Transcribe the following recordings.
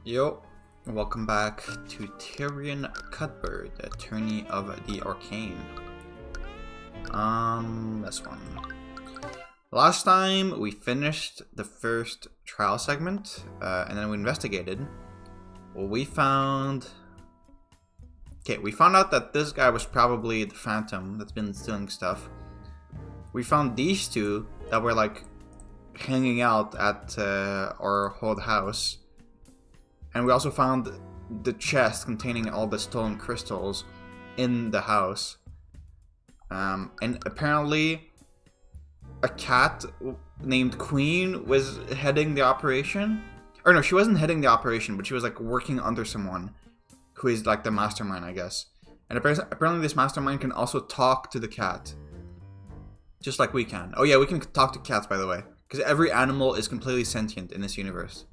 Yo, welcome back to Tyrion Cuthbert, Attorney of the Arcane. This one. Last time we finished the first trial segment, and then we investigated. Well, we found out that this guy was probably the Phantom that's been stealing stuff. We found these two that were like hanging out at our old house. And we also found the chest containing all the stolen crystals in the house. And apparently a cat named Queen was heading the operation. Or no, she wasn't heading the operation, but she was like working under someone who is like the mastermind, I guess. And apparently this mastermind can also talk to the cat. Just like we can. Oh yeah, we can talk to cats, by the way. Because every animal is completely sentient in this universe.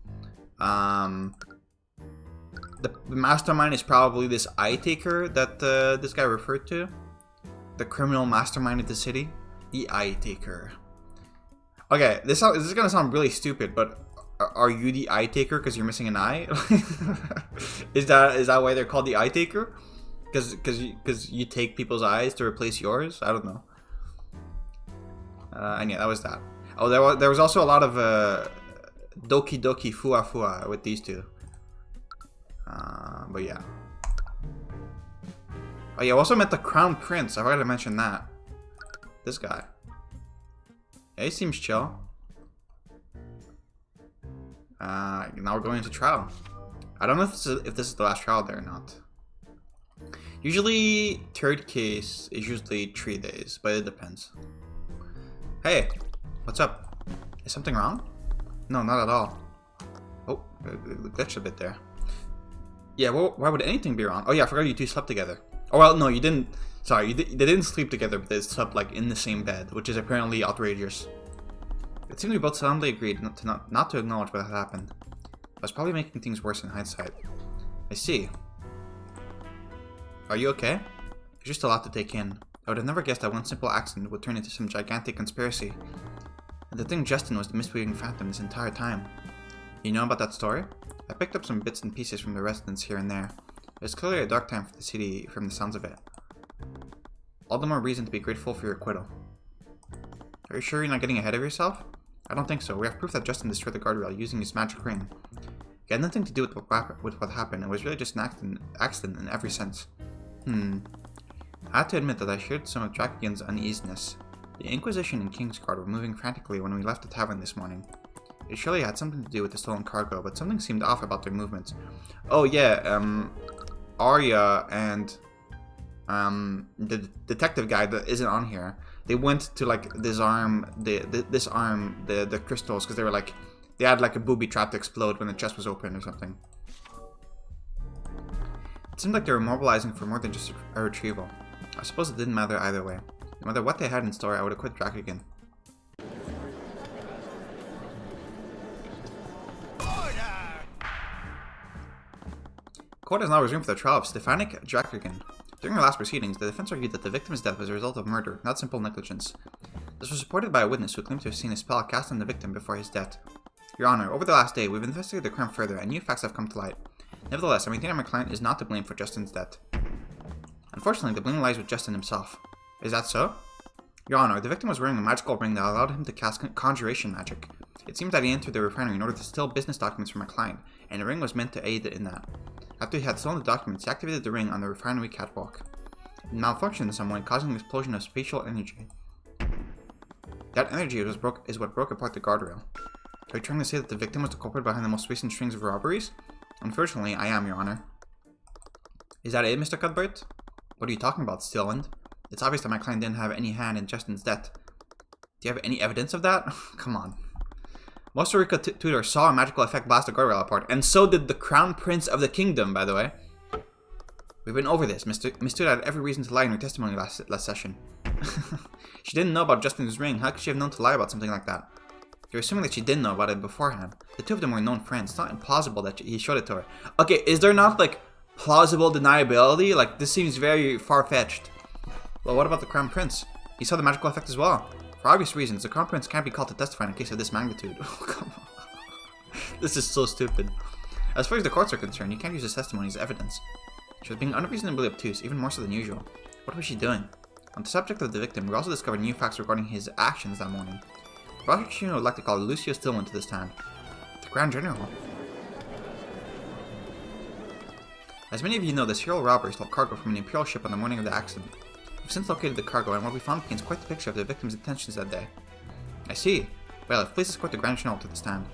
The mastermind is probably this eye taker that this guy referred to. The criminal mastermind of the city. The eye taker. Okay, this is gonna sound really stupid, but are you the eye taker because you're missing an eye? Is that why they're called the eye taker? Because you take people's eyes to replace yours? I don't know. And yeah, that was that. Oh, there was also a lot of Doki Doki Fua Fua with these two. But yeah. Oh yeah, I also met the Crown Prince. I forgot to mention that. This guy. Yeah, he seems chill. Now we're going into trial. I don't know if this is the last trial there or not. Usually, third case is usually 3 days, but it depends. Hey, what's up? Is something wrong? No, not at all. Oh, glitched a bit there. Yeah, well, why would anything be wrong? Oh yeah, I forgot you two slept together. Oh well, no, you didn't. Sorry, they didn't sleep together, but they slept like in the same bed, which is apparently outrageous. It seemed we both soundly agreed not to acknowledge what had happened. I was probably making things worse in hindsight. I see. Are you okay? It's just a lot to take in. I would have never guessed that one simple accident would turn into some gigantic conspiracy. And the thing Justin was the misbehaving phantom this entire time. You know about that story? I picked up some bits and pieces from the residents here and there. It was clearly a dark time for the city from the sounds of it. All the more reason to be grateful for your acquittal. Are you sure you're not getting ahead of yourself? I don't think so. We have proof that Justin destroyed the guardrail using his magic ring. It had nothing to do with what happened. It was really just an accident in every sense. I have to admit that I shared some of Draken's uneasiness. The Inquisition and Kingsguard were moving frantically when we left the tavern this morning. It surely had something to do with the stolen cargo, but something seemed off about their movements. Oh yeah, Arya and the detective guy that isn't on here, they went to like disarm the crystals because they had like a booby trap to explode when the chest was open or something. It seemed like they were mobilizing for more than just a retrieval. I suppose it didn't matter either way. No matter what they had in store, I would have quit Draken. Court has now resumed for the trial of Stefanik Draken. During our last proceedings, the defense argued that the victim's death was a result of murder, not simple negligence. This was supported by a witness who claimed to have seen a spell cast on the victim before his death. Your Honor, over the last day, we've investigated the crime further, and new facts have come to light. Nevertheless, I maintain that my client is not to blame for Justin's death. Unfortunately, the blame lies with Justin himself. Is that so? Your Honor, the victim was wearing a magical ring that allowed him to cast conjuration magic. It seems that he entered the refinery in order to steal business documents from my client, and the ring was meant to aid in that. After he had stolen the documents, he activated the ring on the refinery catwalk. It malfunctioned in some way, causing an explosion of spatial energy. That energy is what broke apart the guardrail. Are you trying to say that the victim was the culprit behind the most recent strings of robberies? Unfortunately, I am, Your Honor. Is that it, Mr. Cuthbert? What are you talking about, Stillland? It's obvious that my client didn't have any hand in Justin's death. Do you have any evidence of that? Come on. Most Rika Tudor saw a magical effect blast the guardrail apart, and so did the Crown Prince of the Kingdom, by the way. We've been over this. Miss Tudor had every reason to lie in her testimony last session. She didn't know about Justin's ring. How could she have known to lie about something like that? You're assuming that she didn't know about it beforehand. The two of them were known friends. It's not implausible that he showed it to her. Okay, is there not, like, plausible deniability? Like, this seems very far-fetched. Well, what about the Crown Prince? He saw the magical effect as well. For obvious reasons, the Crown Prince can't be called to testify in a case of this magnitude. Oh, come on. This is so stupid. As far as the courts are concerned, you can't use his testimony as evidence. She was being unreasonably obtuse, even more so than usual. What was she doing? On the subject of the victim, we also discovered new facts regarding his actions that morning. The prosecution would like to call Lucio Stillman to the stand. The Grand General. As many of you know, the serial robber stole cargo from an Imperial ship on the morning of the accident. We've since located the cargo, and what we found paints quite the picture of the victim's intentions that day. I see. Well, please escort the Grand General to the stand.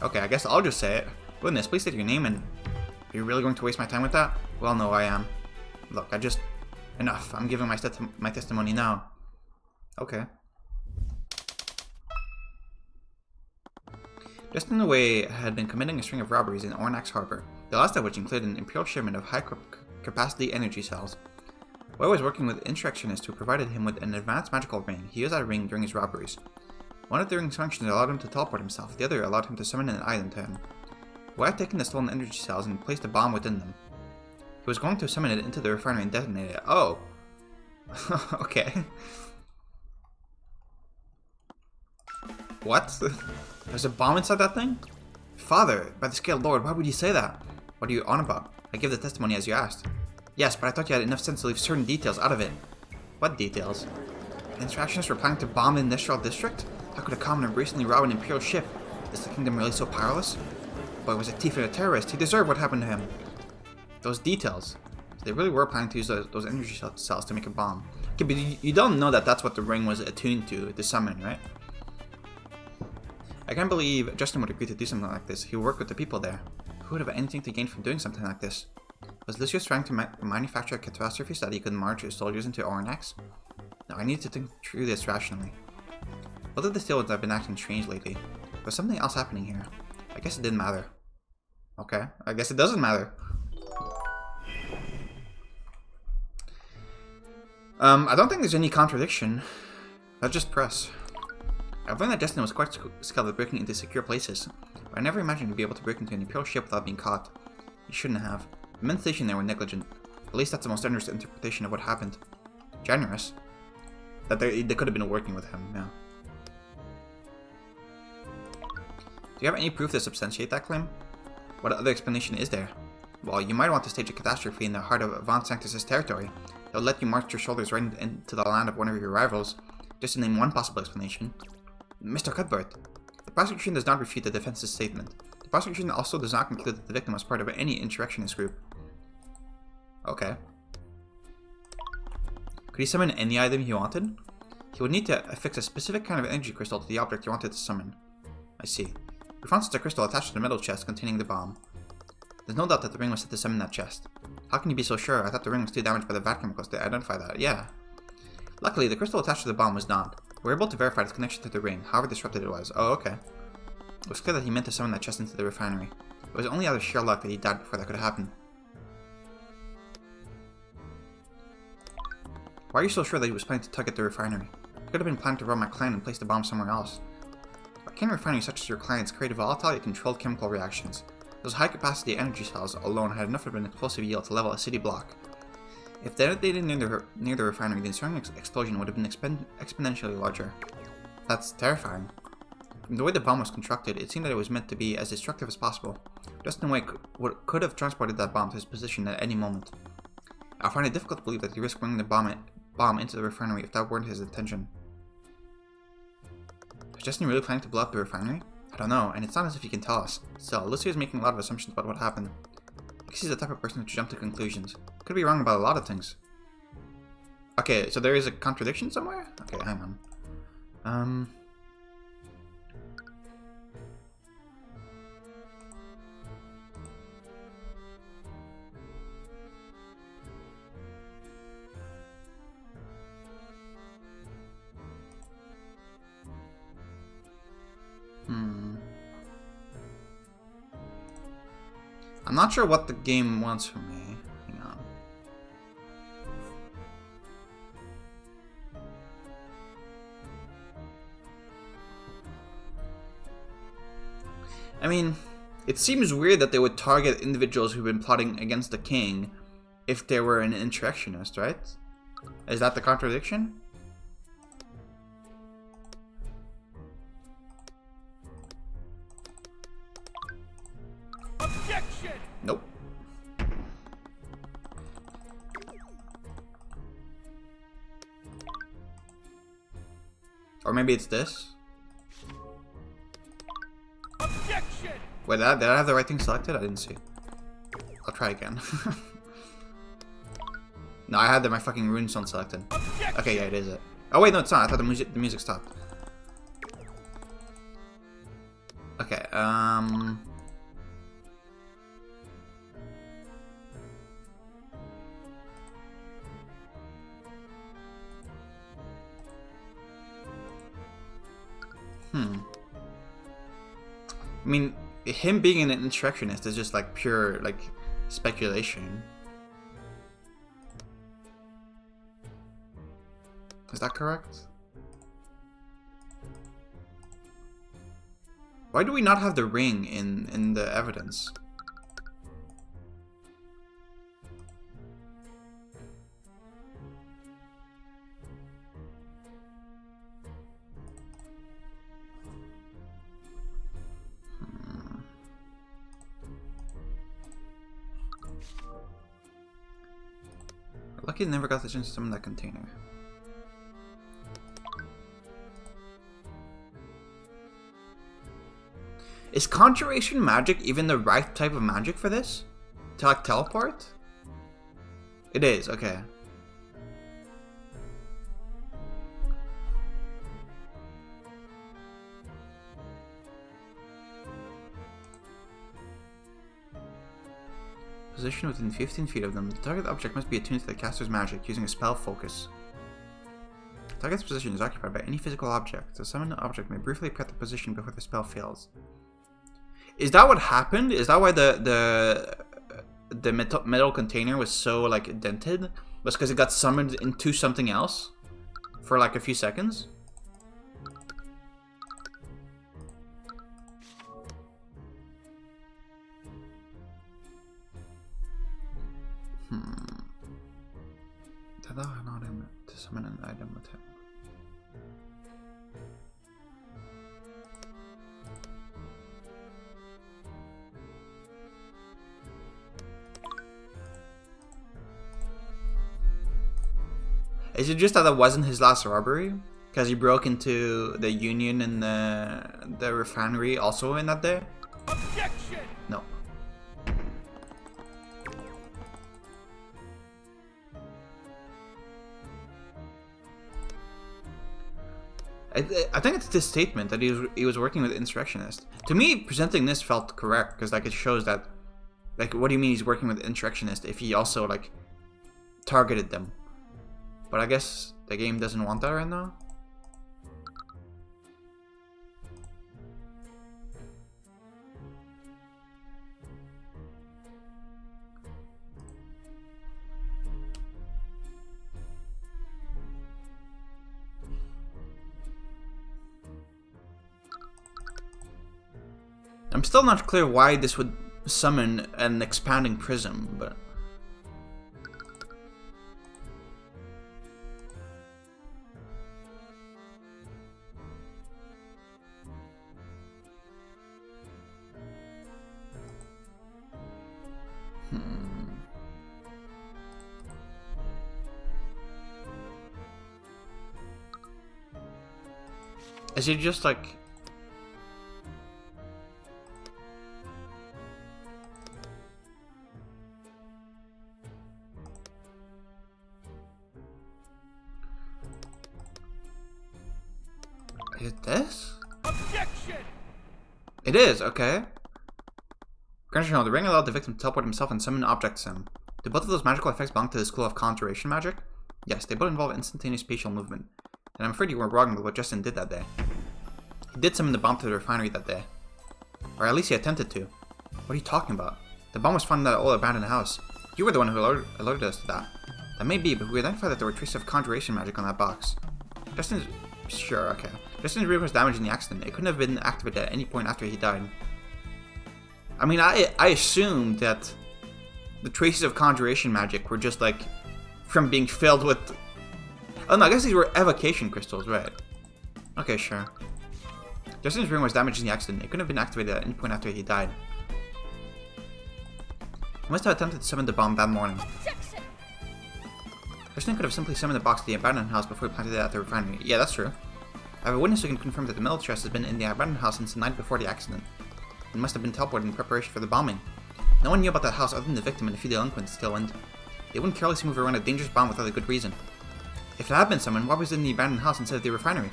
Okay, I guess I'll just say it. Witness, please state your name and... Are you really going to waste my time with that? Well, no, I am. Look, Enough. I'm giving my testimony now. Okay. Justin Away had been committing a string of robberies in Ornax Harbor, the last of which included an Imperial shipment of high-capacity energy cells. Away was working with insurrectionists who provided him with an advanced magical ring. He used that ring during his robberies. One of the ring's functions allowed him to teleport himself, the other allowed him to summon an item to him. Away had taken the stolen energy cells and placed a bomb within them. He was going to summon it into the refinery and detonate it. Oh! Okay. What? There's a bomb inside that thing? Father, by the scaled lord, why would you say that? What are you on about? I give the testimony as you asked. Yes, but I thought you had enough sense to leave certain details out of it. What details? The insurrectionists were planning to bomb the industrial district? How could a commoner recently rob an Imperial ship? Is the kingdom really so powerless? The boy was a thief and a terrorist. He deserved what happened to him. Those details. So they really were planning to use those energy cells to make a bomb. Okay, but you don't know that that's what the ring was attuned to, the summon, right? I can't believe Justin would agree to do something like this. He worked with the people there. Who would have anything to gain from doing something like this? Was Lucius trying to manufacture a catastrophe so that he could march his soldiers into Ornax? No, I need to think through this rationally. Both of the Steelwoods have been acting strange lately. There's something else happening here. I guess it didn't matter. Okay, I guess it doesn't matter. I don't think there's any contradiction. Let's just press. I've learned that Justin was quite skilled at breaking into secure places, but I never imagined he'd be able to break into an Imperial ship without being caught. He shouldn't have. The men stationed there were negligent. At least that's the most generous interpretation of what happened. Generous? That they could have been working with him, yeah. Do you have any proof to substantiate that claim? What other explanation is there? Well, you might want to stage a catastrophe in the heart of Von Sanctus' territory. They'll let you march your shoulders right into the land of one of your rivals. Just to name one possible explanation. Mr. Cuthbert, the prosecution does not refute the defense's statement. The prosecution also does not conclude that the victim was part of any insurrectionist group. Okay. Could he summon any item he wanted? He would need to affix a specific kind of energy crystal to the object he wanted to summon. I see. We found such a crystal attached to the metal chest containing the bomb. There's no doubt that the ring was set to summon that chest. How can you be so sure? I thought the ring was too damaged by the vat chemicals to identify that. Yeah. Luckily, the crystal attached to the bomb was not. We were able to verify its connection to the ring, however disrupted it was. Oh, okay. It was clear that he meant to summon that chest into the refinery. It was only out of sheer luck that he died before that could happen. Why are you so sure that he was planning to tug at the refinery? He could have been planning to rob my client and place the bomb somewhere else. Arcane refineries such as your clients create volatile yet controlled chemical reactions. Those high-capacity energy cells alone had enough of an explosive yield to level a city block. If detonated near the refinery, the ensuing explosion would have been exponentially larger. That's terrifying. From the way the bomb was constructed, it seemed that it was meant to be as destructive as possible. Justin Wake could have transported that bomb to his position at any moment. I find it difficult to believe that he risked bringing the bomb into the refinery if that weren't his intention. Is Justin really planning to blow up the refinery? I don't know, and it's not as if he can tell us. Still, Lucio is making a lot of assumptions about what happened. I guess he's the type of person to jump to conclusions. Could be wrong about a lot of things. Okay, so there is a contradiction somewhere? Okay, hang on. I'm not sure what the game wants from me. Hang on. I mean, it seems weird that they would target individuals who've been plotting against the king if they were an insurrectionist, right? Is that the contradiction? Or maybe it's this? Objection! Wait, did I have the right thing selected? I didn't see. I'll try again. No, I had my fucking runestone selected. Objection! Okay, yeah, it is it. Oh wait, no, it's not. I thought the music stopped. Okay, I mean, him being an insurrectionist is just like pure, like, speculation. Is that correct? Why do we not have the ring in the evidence? Lucky I never got the chance to summon that container. Is conjuration magic even the right type of magic for this? To like teleport? It is, okay. Position within 15 feet of them. The target object must be attuned to the caster's magic using a spell focus. The target's position is occupied by any physical object. The summoned object may briefly prep the position before the spell fails. Is that what happened? Is that why the metal container was so like dented? Was because it got summoned into something else for like a few seconds? Not him to summon an item with him. Is it just that it wasn't his last robbery? Because he broke into the Union and the refinery also in that day? Objection! No. I think it's this statement that he was working with insurrectionists. To me, presenting this felt correct because like it shows that, like, what do you mean he's working with insurrectionists if he also like targeted them? But I guess the game doesn't want that right now. I'm still not clear why this would summon an expanding prism, but... Is he just like... Is it this? Objection! It is, okay. Granted, the ring allowed the victim to teleport himself and summon objects to him. Do both of those magical effects belong to the school of conjuration magic? Yes, they both involve instantaneous spatial movement. And I'm afraid you were wrong with what Justin did that day. He did summon the bomb to the refinery that day. Or at least he attempted to. What are you talking about? The bomb was found in that old abandoned house. You were the one who alerted us to that. That may be, but we identified that there were traces of conjuration magic on that box. Justin's... Sure, okay. Justin's ring was damaged in the accident. It couldn't have been activated at any point after he died. I mean, I assumed that the traces of conjuration magic were just like from being filled with... Oh no, I guess these were evocation crystals, right? Okay, sure. Justin's ring was damaged in the accident. It couldn't have been activated at any point after he died. He must have attempted to summon the bomb that morning. Objection! Justin could have simply summoned the box to the abandoned house before he planted it at the refinery. Yeah, that's true. I have a witness who can confirm that the metal chest has been in the abandoned house since the night before the accident. It must have been teleported in preparation for the bombing. No one knew about that house other than the victim and a few delinquents still in. They wouldn't carelessly move around a dangerous bomb without a good reason. If it had been someone, why was it in the abandoned house instead of the refinery?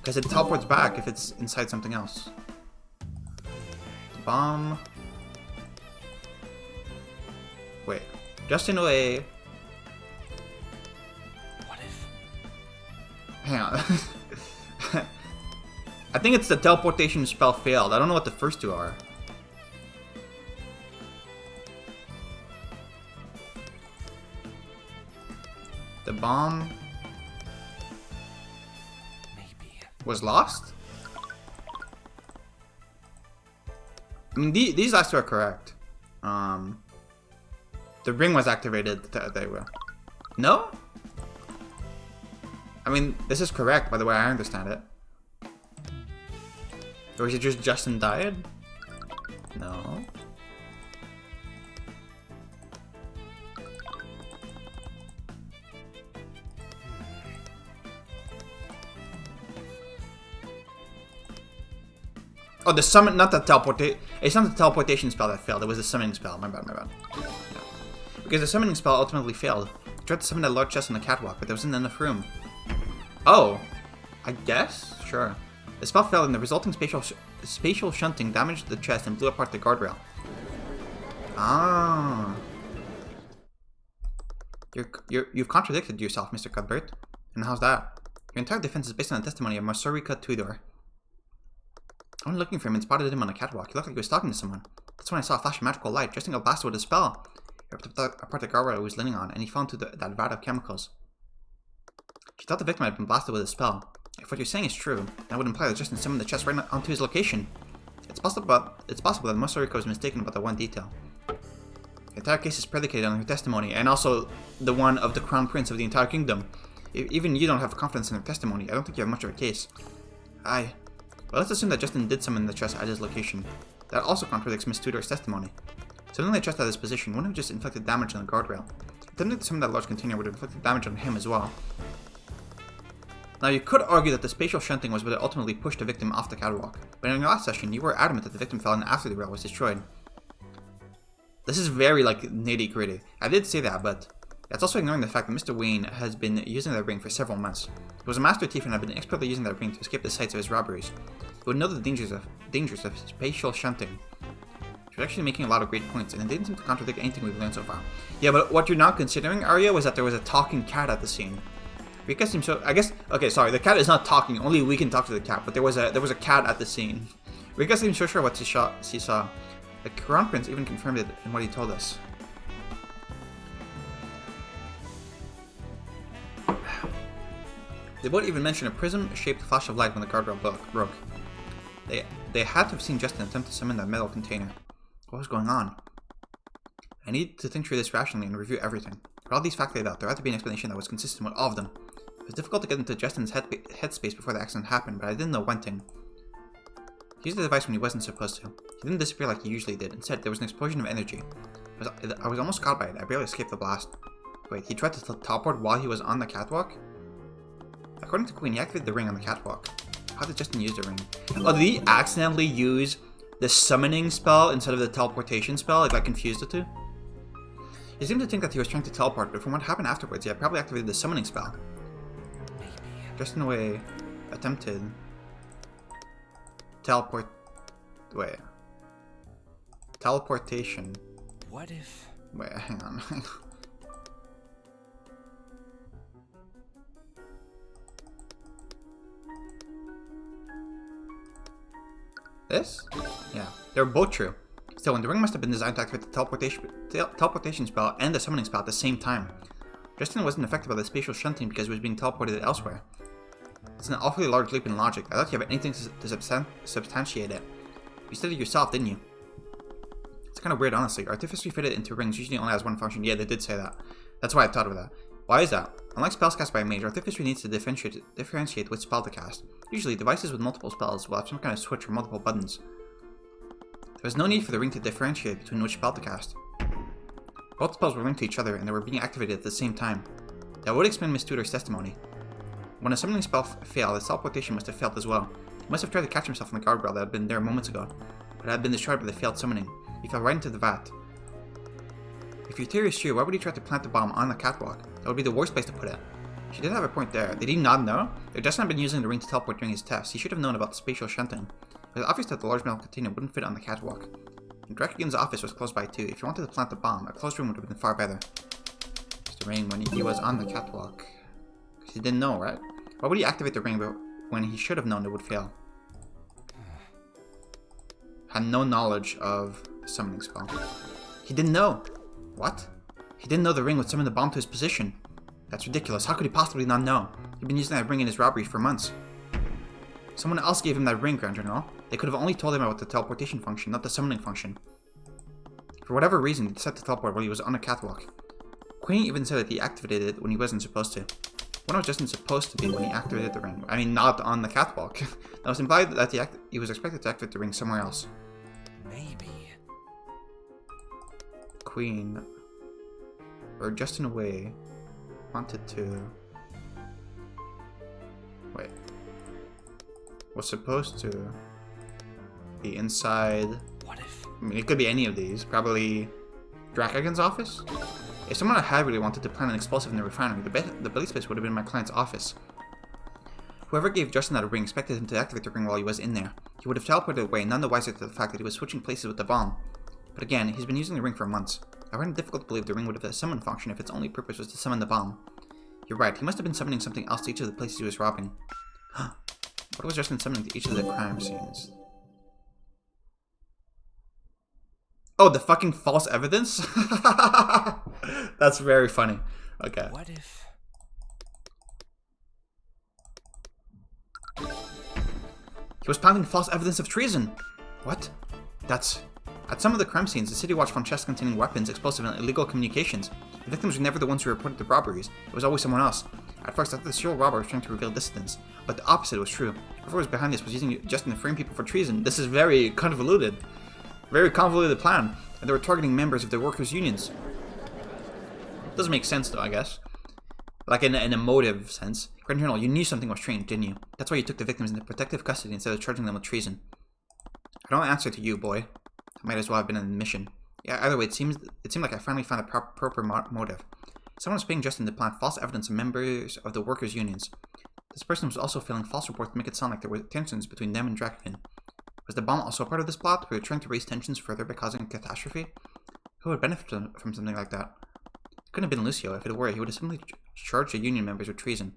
Because it teleports back if it's inside something else. The bomb... Wait. Just in a way... What if? Hang on. I think it's the teleportation spell failed. I don't know what the first two are. The bomb... Maybe. was lost? I mean, these last two are correct. The ring was activated. They were. No? I mean, this is correct by the way I understand it. Or is it just Justin died? No. Oh, the summon, not the teleportation. It's not the teleportation spell that failed. It was the summoning spell. My bad, my bad. Yeah. Because the summoning spell ultimately failed. I tried to summon that large chest on the catwalk, but there wasn't enough room. Oh, I guess? Sure. The spell failed and the resulting spatial shunting damaged the chest and blew apart the guardrail. Ah. You've contradicted yourself, Mr. Cuthbert. And how's that? Your entire defense is based on the testimony of Masurika Tudor. I went looking for him and spotted him on a catwalk. He looked like he was talking to someone. That's when I saw a flash of magical light, just got blasted with a spell. He ripped apart the guardrail he was leaning on, and he fell into that vat of chemicals. She thought the victim had been blasted with a spell. If what you're saying is true, that would imply that Justin summoned the chest right onto his location. It's possible that Masurika was mistaken about that one detail. The entire case is predicated on her testimony, and also the one of the crown prince of the entire kingdom. If even you don't have confidence in her testimony, I don't think you have much of a case. Well, let's assume that Justin did summon the chest at his location. That also contradicts Miss Tudor's testimony. Summoning the chest at his position wouldn't have just inflicted damage on the guardrail. Attempting to summon that large container would have inflicted damage on him as well. Now, you could argue that the spatial shunting was what ultimately pushed the victim off the catwalk, but in your last session, you were adamant that the victim fell in after the rail was destroyed. This is very, nitty-gritty. I did say that, but that's also ignoring the fact that Mr. Wayne has been using that ring for several months. He was a master thief and had been expertly using that ring to escape the sites of his robberies. He would know the dangers of spatial shunting. She was actually making a lot of great points, and it didn't seem to contradict anything we've learned so far. Yeah, but what you're not considering, Arya, was that there was a talking cat at the scene. Rika seems so. I guess. Okay, sorry. The cat is not talking. Only we can talk to the cat. But there was a cat at the scene. Rika seems so sure what she saw. The Crown Prince even confirmed it in what he told us. They both even mention a prism-shaped flash of light when the guardrail broke. They had to have seen Justin attempt to summon that metal container. What was going on? I need to think through this rationally and review everything. With all these facts laid out, there had to be an explanation that was consistent with all of them. It was difficult to get into Justin's headspace before the accident happened, but I didn't know one thing. He used the device when he wasn't supposed to. He didn't disappear like he usually did. Instead, there was an explosion of energy. I was almost caught by it. I barely escaped the blast. Wait, he tried to teleport while he was on the catwalk? According to Queen, he activated the ring on the catwalk. How did Justin use the ring? Oh, did he accidentally use the summoning spell instead of the teleportation spell? Like, that confused the two? He seemed to think that he was trying to teleport, but from what happened afterwards, he had probably activated the summoning spell. Maybe. Just in a way, attempted teleportation. What if? Wait, hang on. This? Yeah, they're both true. Still, the ring must have been designed to activate the teleportation spell and the summoning spell at the same time. Justin wasn't affected by the spatial shunting because he was being teleported elsewhere. It's an awfully large leap in logic. I thought you have anything to substantiate it. You said it yourself, didn't you? It's kind of weird, honestly. Artificery fitted into rings usually only has one function. Yeah, they did say that. That's why I thought of that. Why is that? Unlike spells cast by a mage, Artificery needs to differentiate which spell to cast. Usually, devices with multiple spells will have some kind of switch or multiple buttons. There was no need for the ring to differentiate between which spell to cast. Both spells were linked to each other and they were being activated at the same time. That would explain Miss Tudor's testimony. When a summoning spell failed, his teleportation must have failed as well. He must have tried to catch himself in the guardrail that had been there moments ago, but had been destroyed by the failed summoning. He fell right into the vat. If your theory is true, why would he try to plant the bomb on the catwalk? That would be the worst place to put it. She did have a point there. Did he not know? If Justin had been using the ring to teleport during his test, he should have known about the spatial shunting. It was obvious that the large metal container wouldn't fit on the catwalk. And Draken's office was close by too. If he wanted to plant the bomb, a closed room would have been far better. The ring when he was on the catwalk. He didn't know, right? Why would he activate the ring when he should have known it would fail? Had no knowledge of the summoning spell. He didn't know. What? He didn't know the ring would summon the bomb to his position. That's ridiculous. How could he possibly not know? He'd been using that ring in his robbery for months. Someone else gave him that ring, Grand General. They could have only told him about the teleportation function, not the summoning function. For whatever reason, he decided to teleport while he was on a catwalk. Queen even said that he activated it when he wasn't supposed to. When was Justin supposed to be when he activated the ring? I mean, not on the catwalk. That was implied that he was expected to activate the ring somewhere else. Maybe. Queen, or just in a way, wanted to... Wait. Was supposed to be inside... What if... I mean, it could be any of these. Probably Draken's office? If someone had really wanted to plant an explosive in the refinery, the belly space would have been my client's office. Whoever gave Justin that ring expected him to activate the ring while he was in there. He would have teleported away, none the wiser to the fact that he was switching places with the bomb. But again, he's been using the ring for months. I find it difficult to believe the ring would have a summon function if its only purpose was to summon the bomb. You're right, he must have been summoning something else to each of the places he was robbing. What was Justin summoning to each of the crime scenes? Oh, the fucking false evidence? That's very funny. Okay. What if... He was planting false evidence of treason. What? That's... At some of the crime scenes, the city watch found chests containing weapons, explosive, and illegal communications. The victims were never the ones who reported the robberies. It was always someone else. At first, I thought the serial robber was trying to reveal dissidence, but the opposite was true. Whoever was behind this was using Justin to frame people for treason. This is very convoluted. Very convoluted plan. And they were targeting members of the workers' unions. Doesn't make sense though, I guess. Like in a motive sense. Grand General, you knew something was strange, didn't you? That's why you took the victims into protective custody instead of charging them with treason. I don't answer to you, boy. I might as well have been on a mission. Yeah, either way, it seemed like I finally found a proper motive. Someone was paying Justin to plant false evidence of members of the workers' unions. This person was also filling false reports to make it sound like there were tensions between them and Draken. Was the bomb also part of this plot? Were they trying to raise tensions further by causing a catastrophe? Who would benefit from something like that? It couldn't have been Lucio. If it were, he would have simply charged the union members with treason.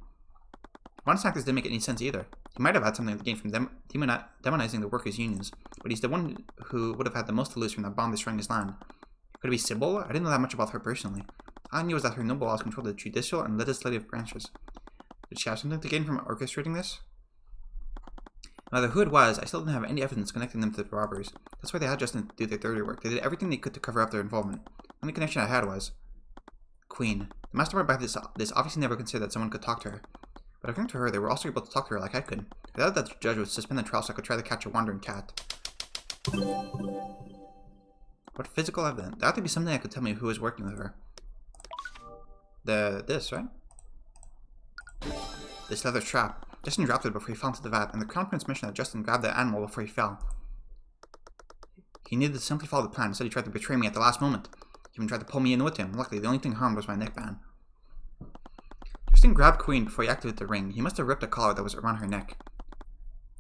One act didn't make any sense either. He might have had something to gain from demonizing the workers' unions, but he's the one who would have had the most to lose from that bomb destroying his land. Could it be Sybil? I didn't know that much about her personally. All I knew was that her noble laws controlled the judicial and legislative branches. Did she have something to gain from orchestrating this? No matter who it was, I still didn't have any evidence connecting them to the robbers. That's why they had Justin do their dirty work. They did everything they could to cover up their involvement. The only connection I had was... Queen. The mastermind behind this obviously never considered that someone could talk to her. But according to her, they were also able to talk to her like I could. I thought that the judge would suspend the trial so I could try to catch a wandering cat. What physical evidence? That had to be something that could tell me who was working with her. This, right? This leather trap. Justin dropped it before he fell into the vat, and the Crown Prince mentioned that Justin grabbed the animal before he fell. He needed to simply follow the plan. Instead, he tried to betray me at the last moment. He even tried to pull me in with him. Luckily, the only thing harmed was my neckband. Justin grabbed Queen before he activated the ring. He must have ripped a collar that was around her neck.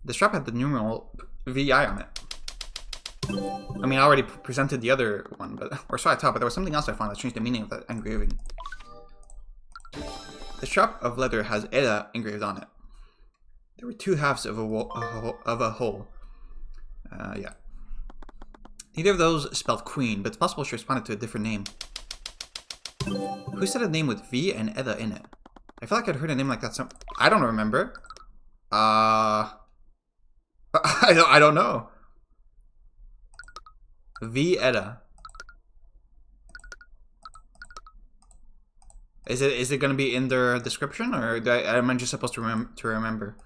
The strap had the numeral VI on it. I mean, I already presented the other one, or so I thought, but there was something else I found that changed the meaning of that engraving. The strap of leather has Eda engraved on it. There were two halves of a whole. Yeah. Neither of those spelled Queen, but it's possible she responded to a different name. Who said a name with V and Eda in it? I feel like I'd heard a name like that I don't remember. I don't know. V Eda. Is it going to be in their description, or am I just supposed to remember?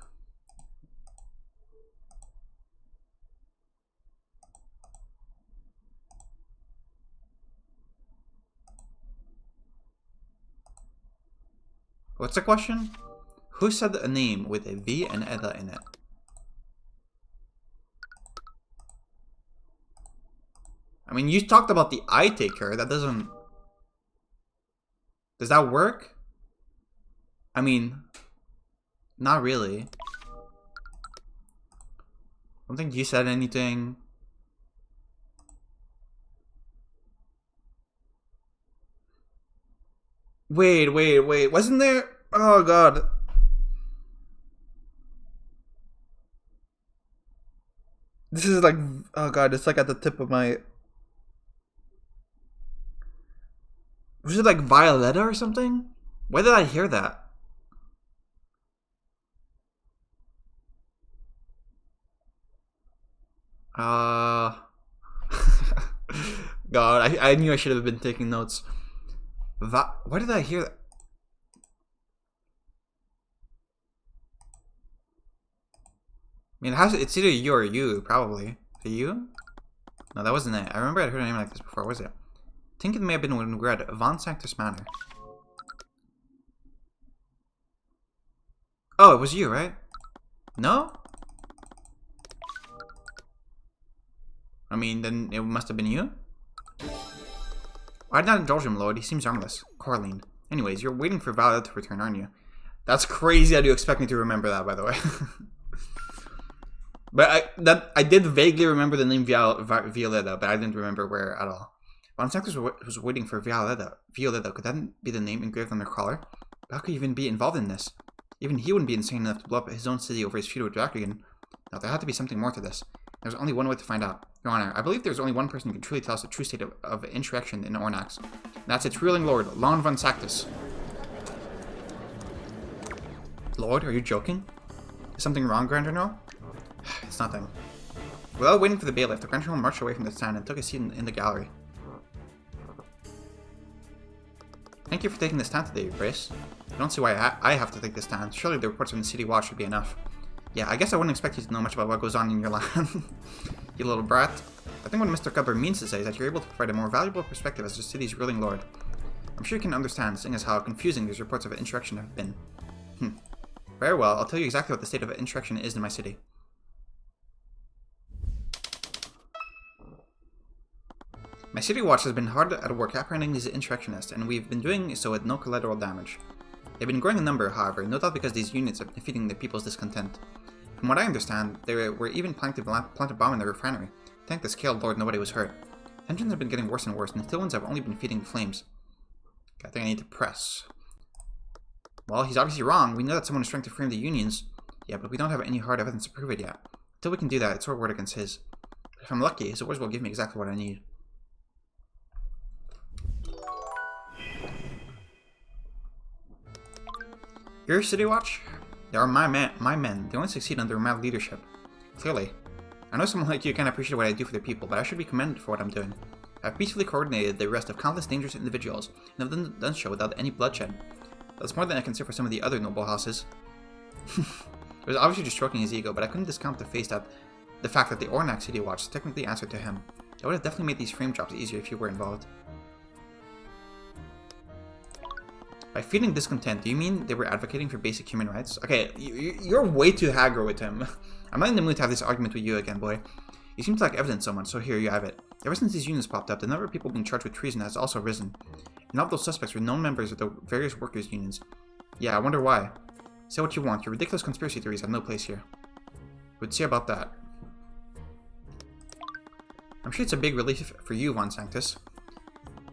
What's the question? Who said a name with a V and Eda in it? I mean, you talked about the eye taker. That doesn't... Does that work? I mean, not really. I don't think you said anything. Wait. Wasn't there... Oh, God. This is like... Oh, God. It's like at the tip of my... Was it like Violetta or something? Why did I hear that? God, I knew I should have been taking notes. Why did I hear that? I mean, it's either you or you, probably. You? No, that wasn't it. I remember I'd heard a name like this before. Was it? I think it may have been when we read Von Sanctus Manor. Oh, it was you, right? No? I mean, then it must have been you? Why not indulge him, Lloyd? He seems harmless. Coraline. Anyways, you're waiting for Violet to return, aren't you? That's crazy that you expect me to remember that, by the way. But I did vaguely remember the name Violetta, but I didn't remember where at all. Von Sanctus was waiting for Violetta. Could that be the name engraved on their collar? How could he even be involved in this? Even he wouldn't be insane enough to blow up his own city over his feud with Dracogen. Now, there had to be something more to this. There's only one way to find out. Your Honor, I believe there's only one person who can truly tell us the true state of insurrection in Ornax. And that's its ruling lord, Lon Von Sanctus. Lord, are you joking? Is something wrong, Grand General? It's nothing. Without waiting for the bailiff, the Grand General marched away from the stand and took a seat in the gallery. Thank you for taking this stand today, Grace. I don't see why I have to take this stand. Surely the reports from the City Watch should be enough. Yeah, I guess I wouldn't expect you to know much about what goes on in your land. You little brat. I think what Mr. Cuthbert means to say is that you're able to provide a more valuable perspective as the city's ruling lord. I'm sure you can understand, seeing as how confusing these reports of insurrection have been. Very well, I'll tell you exactly what the state of insurrection is in my city. My city watch has been hard at work apprehending these insurrectionists, and we've been doing so with no collateral damage. They've been growing in number, however, no doubt because these units are defeating the people's discontent. From what I understand, they were even planning to plant a bomb in the refinery. Thank the scaled lord nobody was hurt. Tensions have been getting worse and worse, and the still ones have only been feeding the flames. I think I need to press. Well, he's obviously wrong. We know that someone is trying to frame the unions. Yeah, but we don't have any hard evidence to prove it yet. Until we can do that, it's our word against his. But if I'm lucky, his words will give me exactly what I need. Your City Watch? They are my men. They only succeed under my leadership. Clearly. I know someone like you can't appreciate what I do for the people, but I should be commended for what I'm doing. I've peacefully coordinated the arrest of countless dangerous individuals, and have done so without any bloodshed. That's more than I can say for some of the other noble houses. It was obviously just stroking his ego, but I couldn't discount the fact that the Ornax City Watch technically answered to him. That would have definitely made these frame jobs easier if you were involved. By feeding discontent, do you mean they were advocating for basic human rights? Okay, you're way too haggard with him. I'm not in the mood to have this argument with you again, boy. You seem to lack evidence so much, so here you have it. Ever since these unions popped up, the number of people being charged with treason has also risen. And all of those suspects were known members of the various workers' unions. Yeah, I wonder why. Say what you want, your ridiculous conspiracy theories have no place here. We'd see about that. I'm sure it's a big relief for you, Von Sanctus.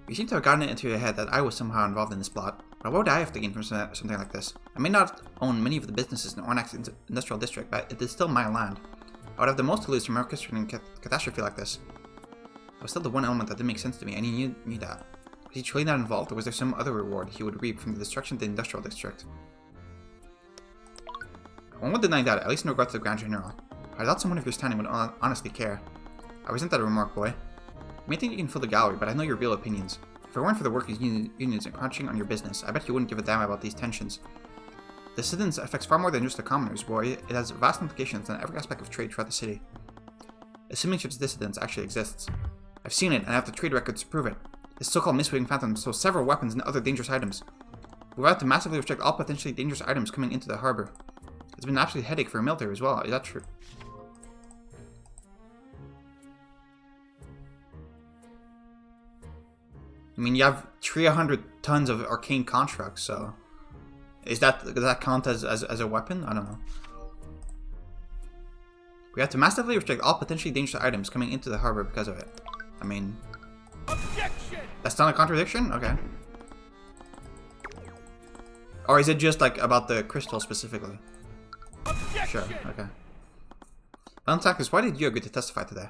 You seem to have gotten it into your head that I was somehow involved in this plot. But what would I have to gain from something like this? I may not own many of the businesses in Ornax Industrial District, but it is still my land. I would have the most to lose from orchestrating a catastrophe like this. That was still the one element that didn't make sense to me, and he knew that. Was he truly not involved, or was there some other reward he would reap from the destruction of the Industrial District? I won't deny that, at least in regard to the Grand General. I thought someone of your standing would honestly care. I resent that remark, boy. You may think you can fill the gallery, but I know your real opinions. If it weren't for the workers' unions encroaching on your business, I bet you wouldn't give a damn about these tensions. Dissidence affects far more than just the commoners, boy. It has vast implications on every aspect of trade throughout the city. Assuming such dissidence actually exists. I've seen it, and I have the trade records to prove it. This so-called misweighting phantom stole several weapons and other dangerous items. We've had to massively restrict all potentially dangerous items coming into the harbor. It's been an absolute headache for a military as well. Is that true? I mean, you have 300 tons of arcane constructs, so... does that count as a weapon? I don't know. We have to massively restrict all potentially dangerous items coming into the harbor because of it. I mean... Objection! That's not a contradiction? Okay. Or is it just, like, about the crystal specifically? Objection! Sure, okay. Valentacus, why did you agree to testify today?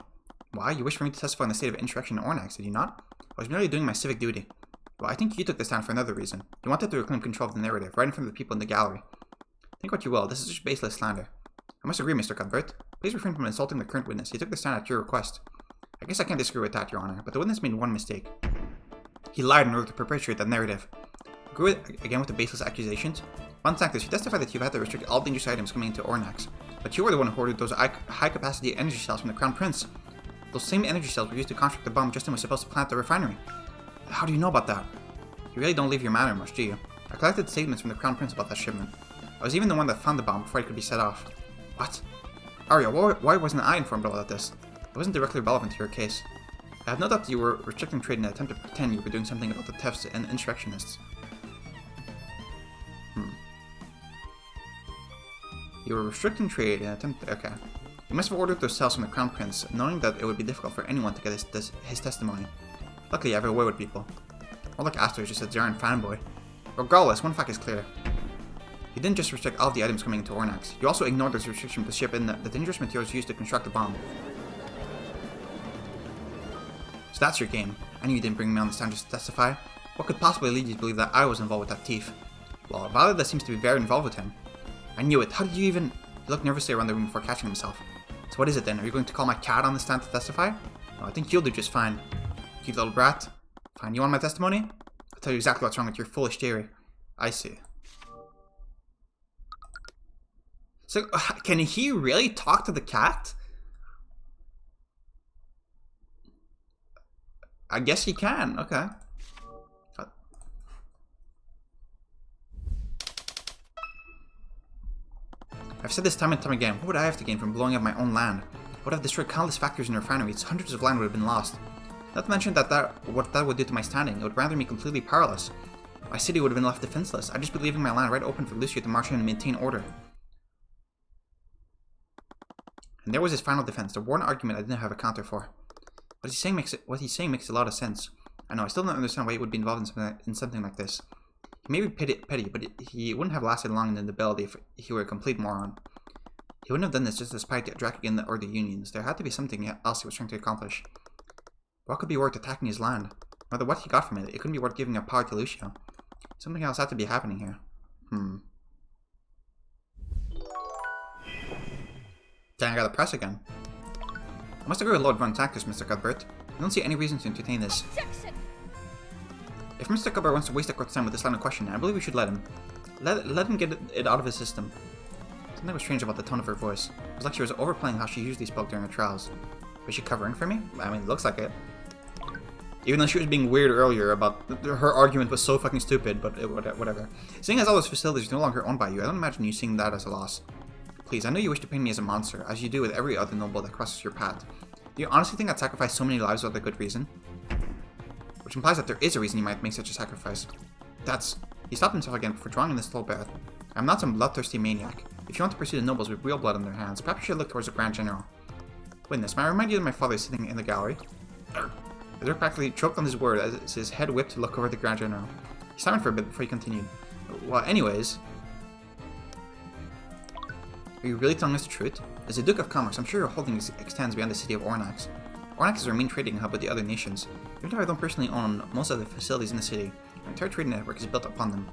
Why? You wished for me to testify on the state of insurrection in Ornax, did you not? I was merely doing my civic duty. Well, I think you took this stand for another reason. You wanted to reclaim control of the narrative, right in front of the people in the gallery. Think what you will, this is just baseless slander. I must agree, Mr. Cuthbert. Please refrain from insulting the current witness. He took the stand at your request. I guess I can't disagree with that, Your Honor, but the witness made one mistake. He lied in order to perpetuate that narrative. Agree again with the baseless accusations? Valentacus, you testified that you've had to restrict all dangerous items coming into Ornax, but you were the one who ordered those high-capacity energy cells from the Crown Prince. Those same energy cells were used to construct the bomb Justin was supposed to plant at the refinery. How do you know about that? You really don't leave your manor much, do you? I collected statements from the Crown Prince about that shipment. I was even the one that found the bomb before it could be set off. What? Arya, why wasn't I informed about this? It wasn't directly relevant to your case. I have no doubt that you were restricting trade in an attempt to pretend you were doing something about the thefts and insurrectionists. You were restricting trade in an attempt... Okay. You must have ordered those cells from the Crown Prince, knowing that it would be difficult for anyone to get his testimony. Luckily, you have a way with people. More like Astor is just a Zaran fanboy. Regardless, one fact is clear. You didn't just restrict all of the items coming into Ornax, you also ignored this restriction to ship in the dangerous materials used to construct the bomb. So that's your game. I knew you didn't bring me on the stand just to testify. What could possibly lead you to believe that I was involved with that thief? Well, Valida seems to be very involved with him. I knew it. How did you even... He looked nervously around the room before catching himself. So what is it then? Are you going to call my cat on the stand to testify? No, I think you'll do just fine. Cute little brat. Fine, you want my testimony? I'll tell you exactly what's wrong with your foolish theory. I see. So, can he really talk to the cat? I guess he can, okay. I've said this time and time again, what would I have to gain from blowing up my own land? I would have destroyed countless factories and refineries, hundreds of land would have been lost. Not to mention what that would do to my standing, it would render me completely powerless. My city would have been left defenseless, I'd just be leaving my land right open for Lucia to march in and maintain order. And there was his final defense, the one argument I didn't have a counter for. What he's saying makes a lot of sense. I know, I still don't understand why he would be involved in something like this. He may be petty, but he wouldn't have lasted long in the nobility if he were a complete moron. He wouldn't have done this just to spite Drakigan or the unions. There had to be something else he was trying to accomplish. What could be worth attacking his land? No matter what he got from it, it couldn't be worth giving up power to Lucio. Something else had to be happening here. Dang, I gotta press again. I must agree with Lord Valentacus, Mr. Cuthbert. I don't see any reason to entertain this. Objection! If Mr. Cuthbert wants to waste a court's time with this line of questioning, I believe we should let him. Let him get it out of his system. Something was strange about the tone of her voice. It was like she was overplaying how she usually spoke during her trials. Was she covering for me? I mean, it looks like it. Even though she was being weird earlier about her argument was so fucking stupid, but whatever. Seeing as all those facilities are no longer owned by you, I don't imagine you seeing that as a loss. Please, I know you wish to paint me as a monster, as you do with every other noble that crosses your path. Do you honestly think I'd sacrifice so many lives without a good reason? Which implies that there is a reason you might make such a sacrifice. He stopped himself again before drawing in this slow breath. I'm not some bloodthirsty maniac. If you want to pursue the nobles with real blood on their hands, perhaps you should look towards the Grand General. Witness, may I remind you that my father is sitting in the gallery? The Dirk practically choked on his word as his head whipped to look over the Grand General. He stammered for a bit before he continued. Well, anyways... Are you really telling us the truth? As the Duke of Commerce, I'm sure your holding extends beyond the city of Ornax. Ornax is our main trading hub with the other nations. Even though I don't personally own most of the facilities in the city, our entire trading network is built upon them.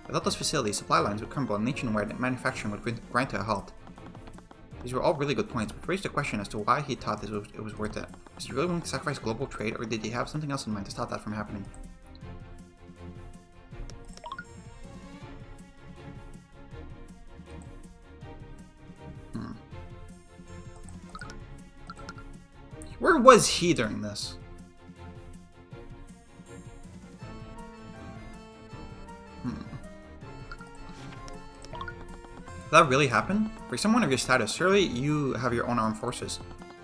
Without those facilities, supply lines would crumble and nationwide manufacturing would grind to a halt. These were all really good points, but raised a question as to why he thought it was worth it. Was he really willing to sacrifice global trade, or did he have something else in mind to stop that from happening? Where was he during this? Did that really happen? For someone of your status, surely you have your own armed forces.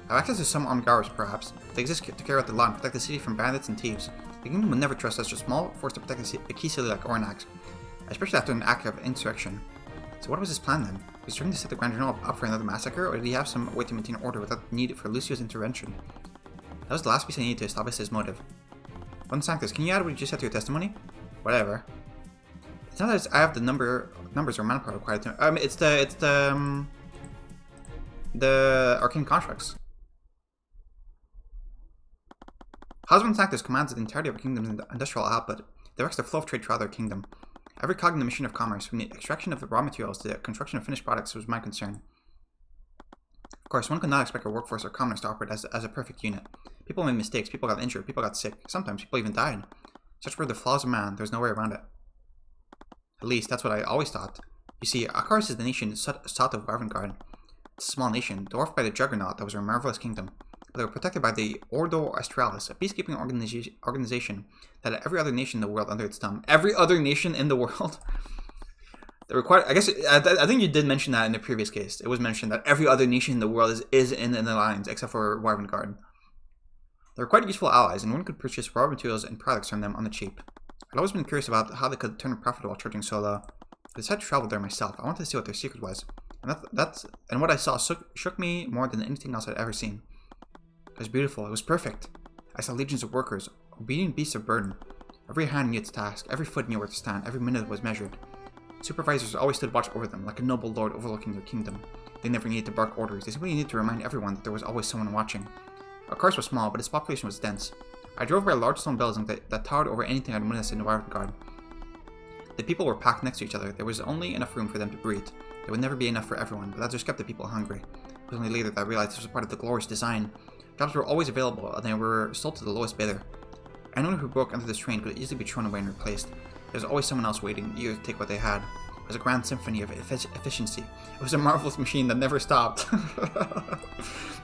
I have access to some armed guards, perhaps. They exist to carry out the law and protect the city from bandits and thieves. The kingdom would never trust such a small force to protect a key city like Ornax, especially after an act of insurrection. So what was his plan then? Was he trying to set the Grand General up for another massacre, or did he have some way to maintain order without the need for Lucio's intervention? That was the last piece I needed to establish his motive. Von Sanctus, can you add what you just said to your testimony? Whatever. It's not that I have the numbers or manpower required to. It's the arcane contracts. Von Sanctus commands the entirety of a kingdom's industrial output, directs the flow of trade throughout their kingdom. Every cog in the machine of commerce, from the extraction of the raw materials to the construction of finished products, was my concern. Of course, one could not expect a workforce or commerce to operate as a perfect unit. People made mistakes, people got injured, people got sick, sometimes people even died. Such were the flaws of man, there's no way around it. At least, that's what I always thought. You see, Akaris is the nation south of Ravengard. It's a small nation, dwarfed by the Juggernaut that was a marvelous kingdom. But they were protected by the Ordo Australis, a peacekeeping organization that had every other nation in the world under its thumb. Every other nation in the world? I guess, I think you did mention that in the previous case. It was mentioned that every other nation in the world is in the alliance, except for Ravengard. They were quite useful allies, and one could purchase raw materials and products from them on the cheap. I'd always been curious about how they could turn a profit while charging so low. I decided to travel there myself. I wanted to see what their secret was. And what I saw shook me more than anything else I'd ever seen. It was beautiful. It was perfect. I saw legions of workers, obedient beasts of burden. Every hand knew its task. Every foot knew where to stand. Every minute was measured. Supervisors always stood watch over them, like a noble lord overlooking their kingdom. They never needed to bark orders. They simply needed to remind everyone that there was always someone watching. Our course was small, but its population was dense. I drove by a large stone building that towered over anything I'd witnessed in Ravengard. The people were packed next to each other. There was only enough room for them to breathe. There would never be enough for everyone, but that just kept the people hungry. It was only later that I realized this was part of the glorious design. Jobs were always available, and they were sold to the lowest bidder. Anyone who broke into this train could easily be thrown away and replaced. There was always someone else waiting, eager to take what they had. It was a grand symphony of efficiency. It was a marvelous machine that never stopped.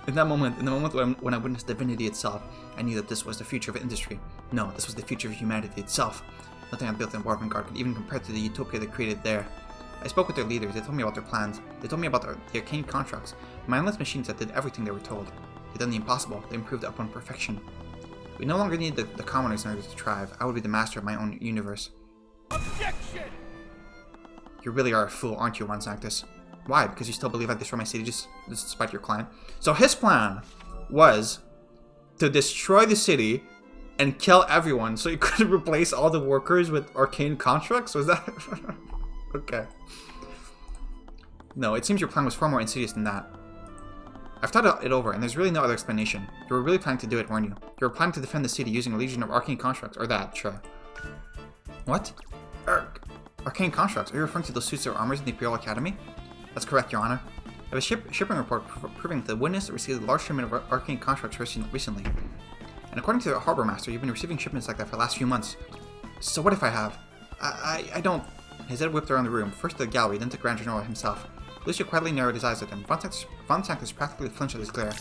In the moment when I witnessed divinity itself, I knew that this was the future of industry. No, this was the future of humanity itself. Nothing I built in Ravengard could even compare to the utopia they created there. I spoke with their leaders. They told me about their plans. They told me about the arcane contracts. Mindless machines that did everything they were told. They done the impossible. They improved upon perfection. We no longer needed the commoners in order to thrive. I would be the master of my own universe. Objection! You really are a fool, aren't you, Von Sanctus? Why? Because you still believe I destroy my city just despite your client? So his plan was to destroy the city and kill everyone so he could replace all the workers with arcane contracts? Was that... Okay. No, it seems your plan was far more insidious than that. I've thought it over, and there's really no other explanation. You were really planning to do it, weren't you? You were planning to defend the city using a legion of arcane constructs, or that, sure. What? Arcane constructs? Are you referring to those suits or armors in the Imperial Academy? That's correct, Your Honor. I have a shipping report proving that the witness received a large shipment of arcane constructs recently. And according to the Harbor Master, you've been receiving shipments like that for the last few months. So what if I have? I don't... His head whipped around the room, first to the gallery, then to Grand General himself. Lucio quietly narrowed his eyes at him. Von Sanctus practically flinched at his glare.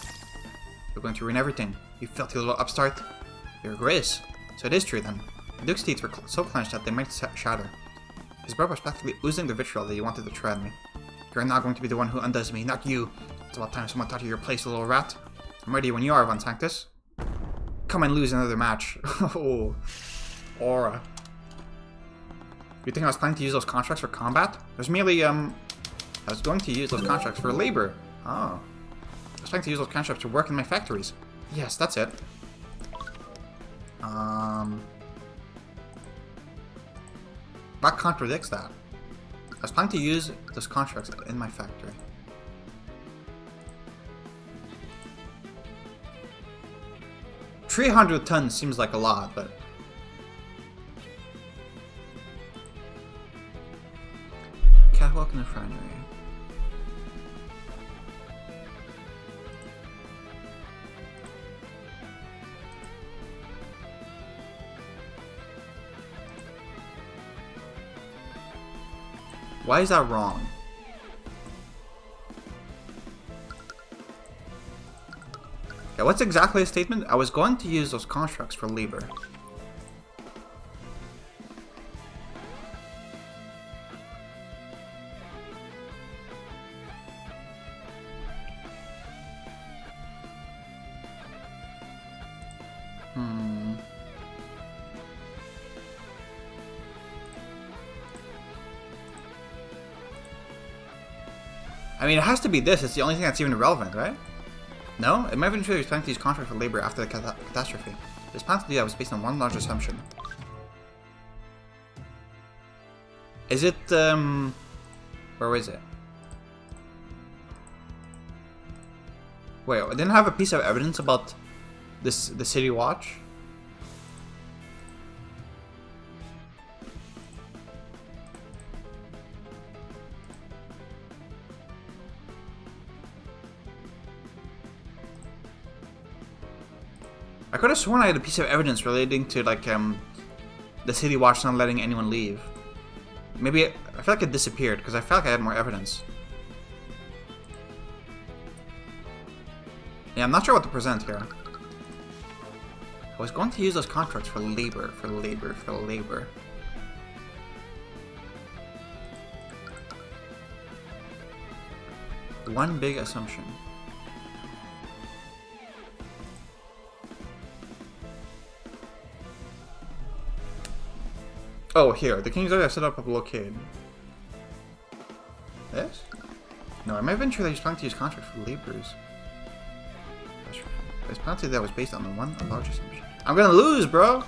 You're going to ruin everything, you filthy little upstart. Your Grace. So it is true then. The Duke's teeth were so clenched that they might shatter. His breath was practically oozing the vitriol that he wanted to tread me. You're not going to be the one who undoes me, not you. It's about time someone taught you your place, little rat. I'm ready when you are, Von Sanctus. Come and lose another match. Oh. Aura. You think I was planning to use those contracts for combat? There's merely, I was going to use those contracts for labor. Oh. I was planning to use those contracts to work in my factories. Yes, that's it. That contradicts that. I was planning to use those contracts in my factory. $300 tons seems like a lot, but... Catwalk in the refinery. Why is that wrong? Okay, what's exactly a statement? I was going to use those constructs for labor. Hmm. I mean, it has to be this. It's the only thing that's even relevant, right? No? It might have been true that he was planning to use contracts for labor after the catastrophe. His plan to do that was based on one large assumption. Is it, where is it? Wait, I didn't have a piece of evidence about this, the city watch? I could have sworn I had a piece of evidence relating to, like, the city watch not letting anyone leave. Maybe I feel like it disappeared because I felt like I had more evidence. Yeah, I'm not sure what to present here. I was going to use those contracts for labor, for labor, for labor. One big assumption. Oh, here. The king's already set up a blockade. This? No, I might have been sure that he was planning to use contracts for laborers. His plan to that was based on the one large assumption. I'm gonna lose, bro!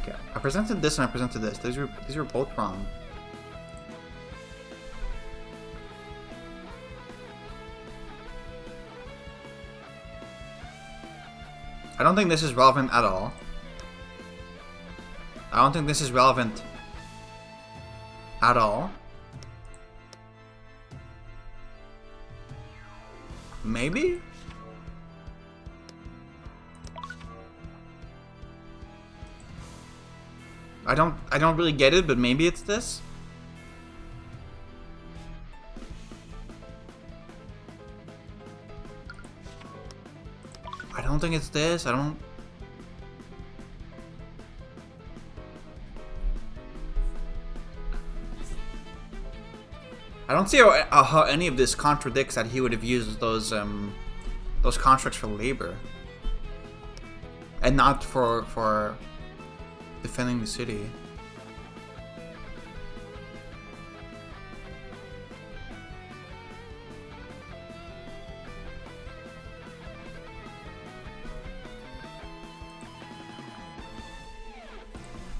Okay, I presented this and I presented this. These were both wrong. I don't think this is relevant at all. I don't think this is relevant at all. Maybe? I don't really get it, but maybe it's this. I don't think it's this. I don't see how any of this contradicts that he would have used those contracts for labor and not for defending the city.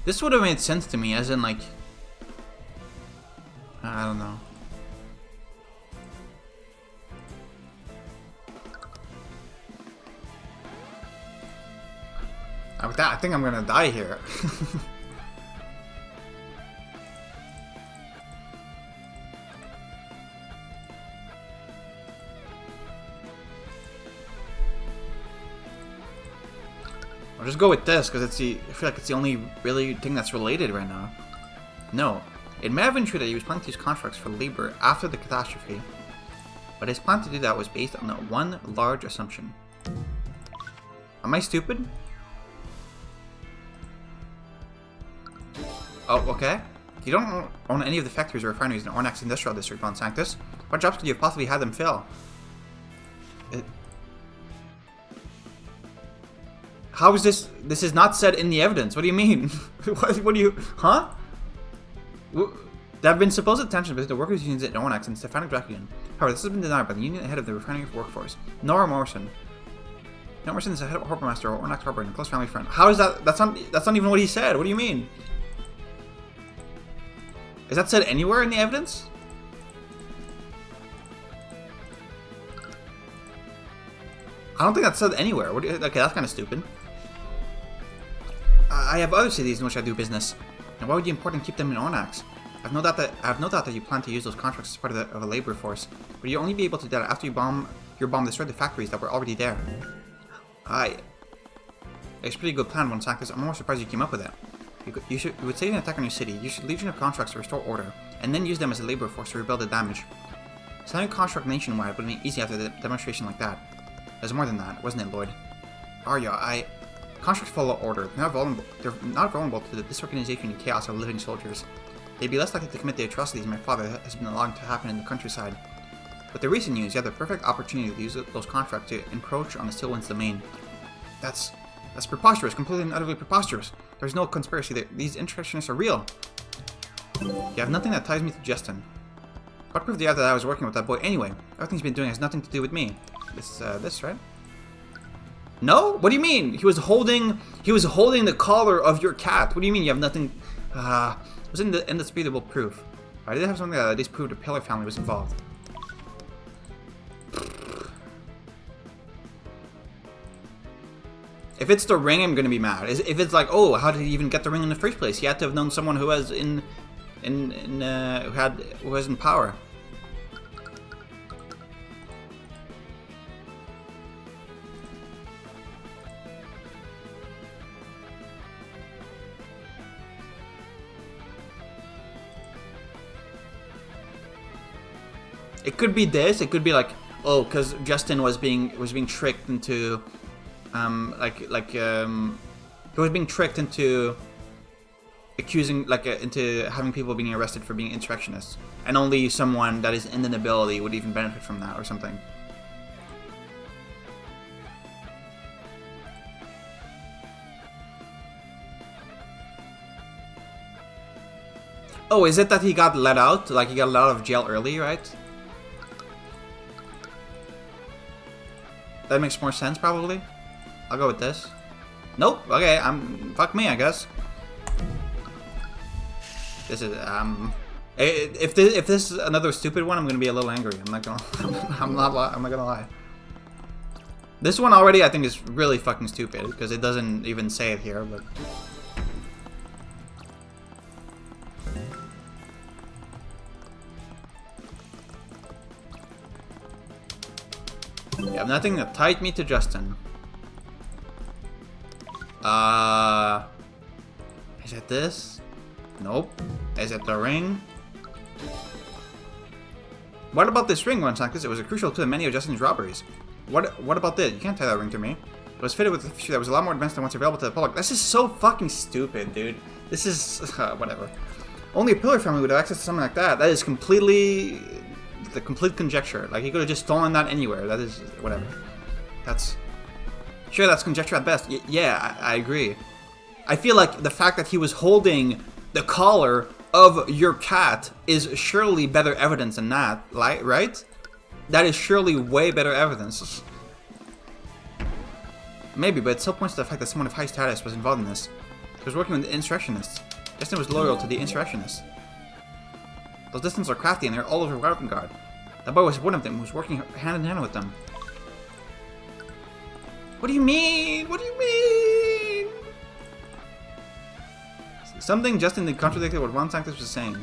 This would have made sense to me, as in, like, I don't know. With that, I think I'm gonna die here. I'll just go with this because I feel like it's the only really thing that's related right now. No, it may have been true that he was planning to use contracts for labor after the catastrophe, but his plan to do that was based on that one large assumption. Am I stupid? Oh, okay. You don't own any of the factories or refineries in Ornax Industrial District, Von Sanctus. What jobs could you have possibly had them fill? How is this? This is not said in the evidence. What do you mean? what do you... Huh? There have been supposed tensions between the workers' unions at Ornax and Stefanik Drakian. However, this has been denied by the union head of the refining workforce, Nora Morrison. Nora Morrison is the head of harbor master of Ornax Harbor and a close family friend. How is that? That's not even what he said. What do you mean? Is that said anywhere in the evidence? I don't think that's said anywhere. Okay, that's kind of stupid. I have other cities in which I do business. And why would you import and keep them in Ornax? I have no doubt that you plan to use those contracts as part of a labor force, but you'll only be able to do that after your bomb destroyed the factories that were already there. It's a pretty good plan, Von Sanctus. I'm more surprised you came up with it. You would save an attack on your city, use your legion of contracts to restore order, and then use them as a labor force to rebuild the damage. Selling a contract nationwide would have been easy after a demonstration like that. There's more than that, wasn't it, Lloyd? Arya, contracts follow order. They're not vulnerable to the disorganization and chaos of living soldiers. They'd be less likely to commit the atrocities my father has been allowing to happen in the countryside. With the recent news, you have the perfect opportunity to use those contracts to encroach on the Stillwind's domain. That's That's preposterous, completely and utterly preposterous. There's no conspiracy there. These insurrectionists are real. You have nothing that ties me to Justin. What proof do you have that I was working with that boy anyway? Everything he's been doing has nothing to do with me. This, right? No? What do you mean? He was holding the collar of your cat. What do you mean you have nothing? It was indisputable proof. I did have something that at least proved the Pillar family was involved. If it's the ring, I'm gonna be mad. If it's like, oh, how did he even get the ring in the first place? He had to have known someone who was who was in power. It could be this. It could be like, oh, because Justin was being tricked into, he was being tricked into accusing, into having people being arrested for being insurrectionists, and only someone that is in the nobility would even benefit from that or something. Oh, is it that he got let out? Like he got let out of jail early, right? That makes more sense, probably. I'll go with this. Nope. Okay, fuck me, I guess. This is if this is another stupid one, I'm gonna be a little angry. I'm not gonna lie. This one already, I think, is really fucking stupid because it doesn't even say it here, but. You have nothing that tied me to Justin. Is it this? Nope. Is it the ring? What about this ring, once like this? It was crucial to many of Justin's robberies. What about this? You can't tie that ring to me. It was fitted with a feature that was a lot more advanced than what's available to the public. This is so fucking stupid, dude. This is whatever. Only a Pillar family would have access to something like that. That is completely the complete conjecture. Like he could have just stolen that anywhere. That is whatever. That's sure that's conjecture at best. Yeah, I agree. I feel like the fact that he was holding the collar of your cat is surely better evidence than that, right? That is surely way better evidence. Maybe, but it still points to the fact that someone of high status was involved in this. He was working with the insurrectionists. Justin was loyal to the insurrectionists. Those Distons are crafty and they're all over Weapon Guard. That boy was one of them who was working hand in hand with them. What do you mean? What do you mean? Something Justin contradicted what Ron Sanctus was saying.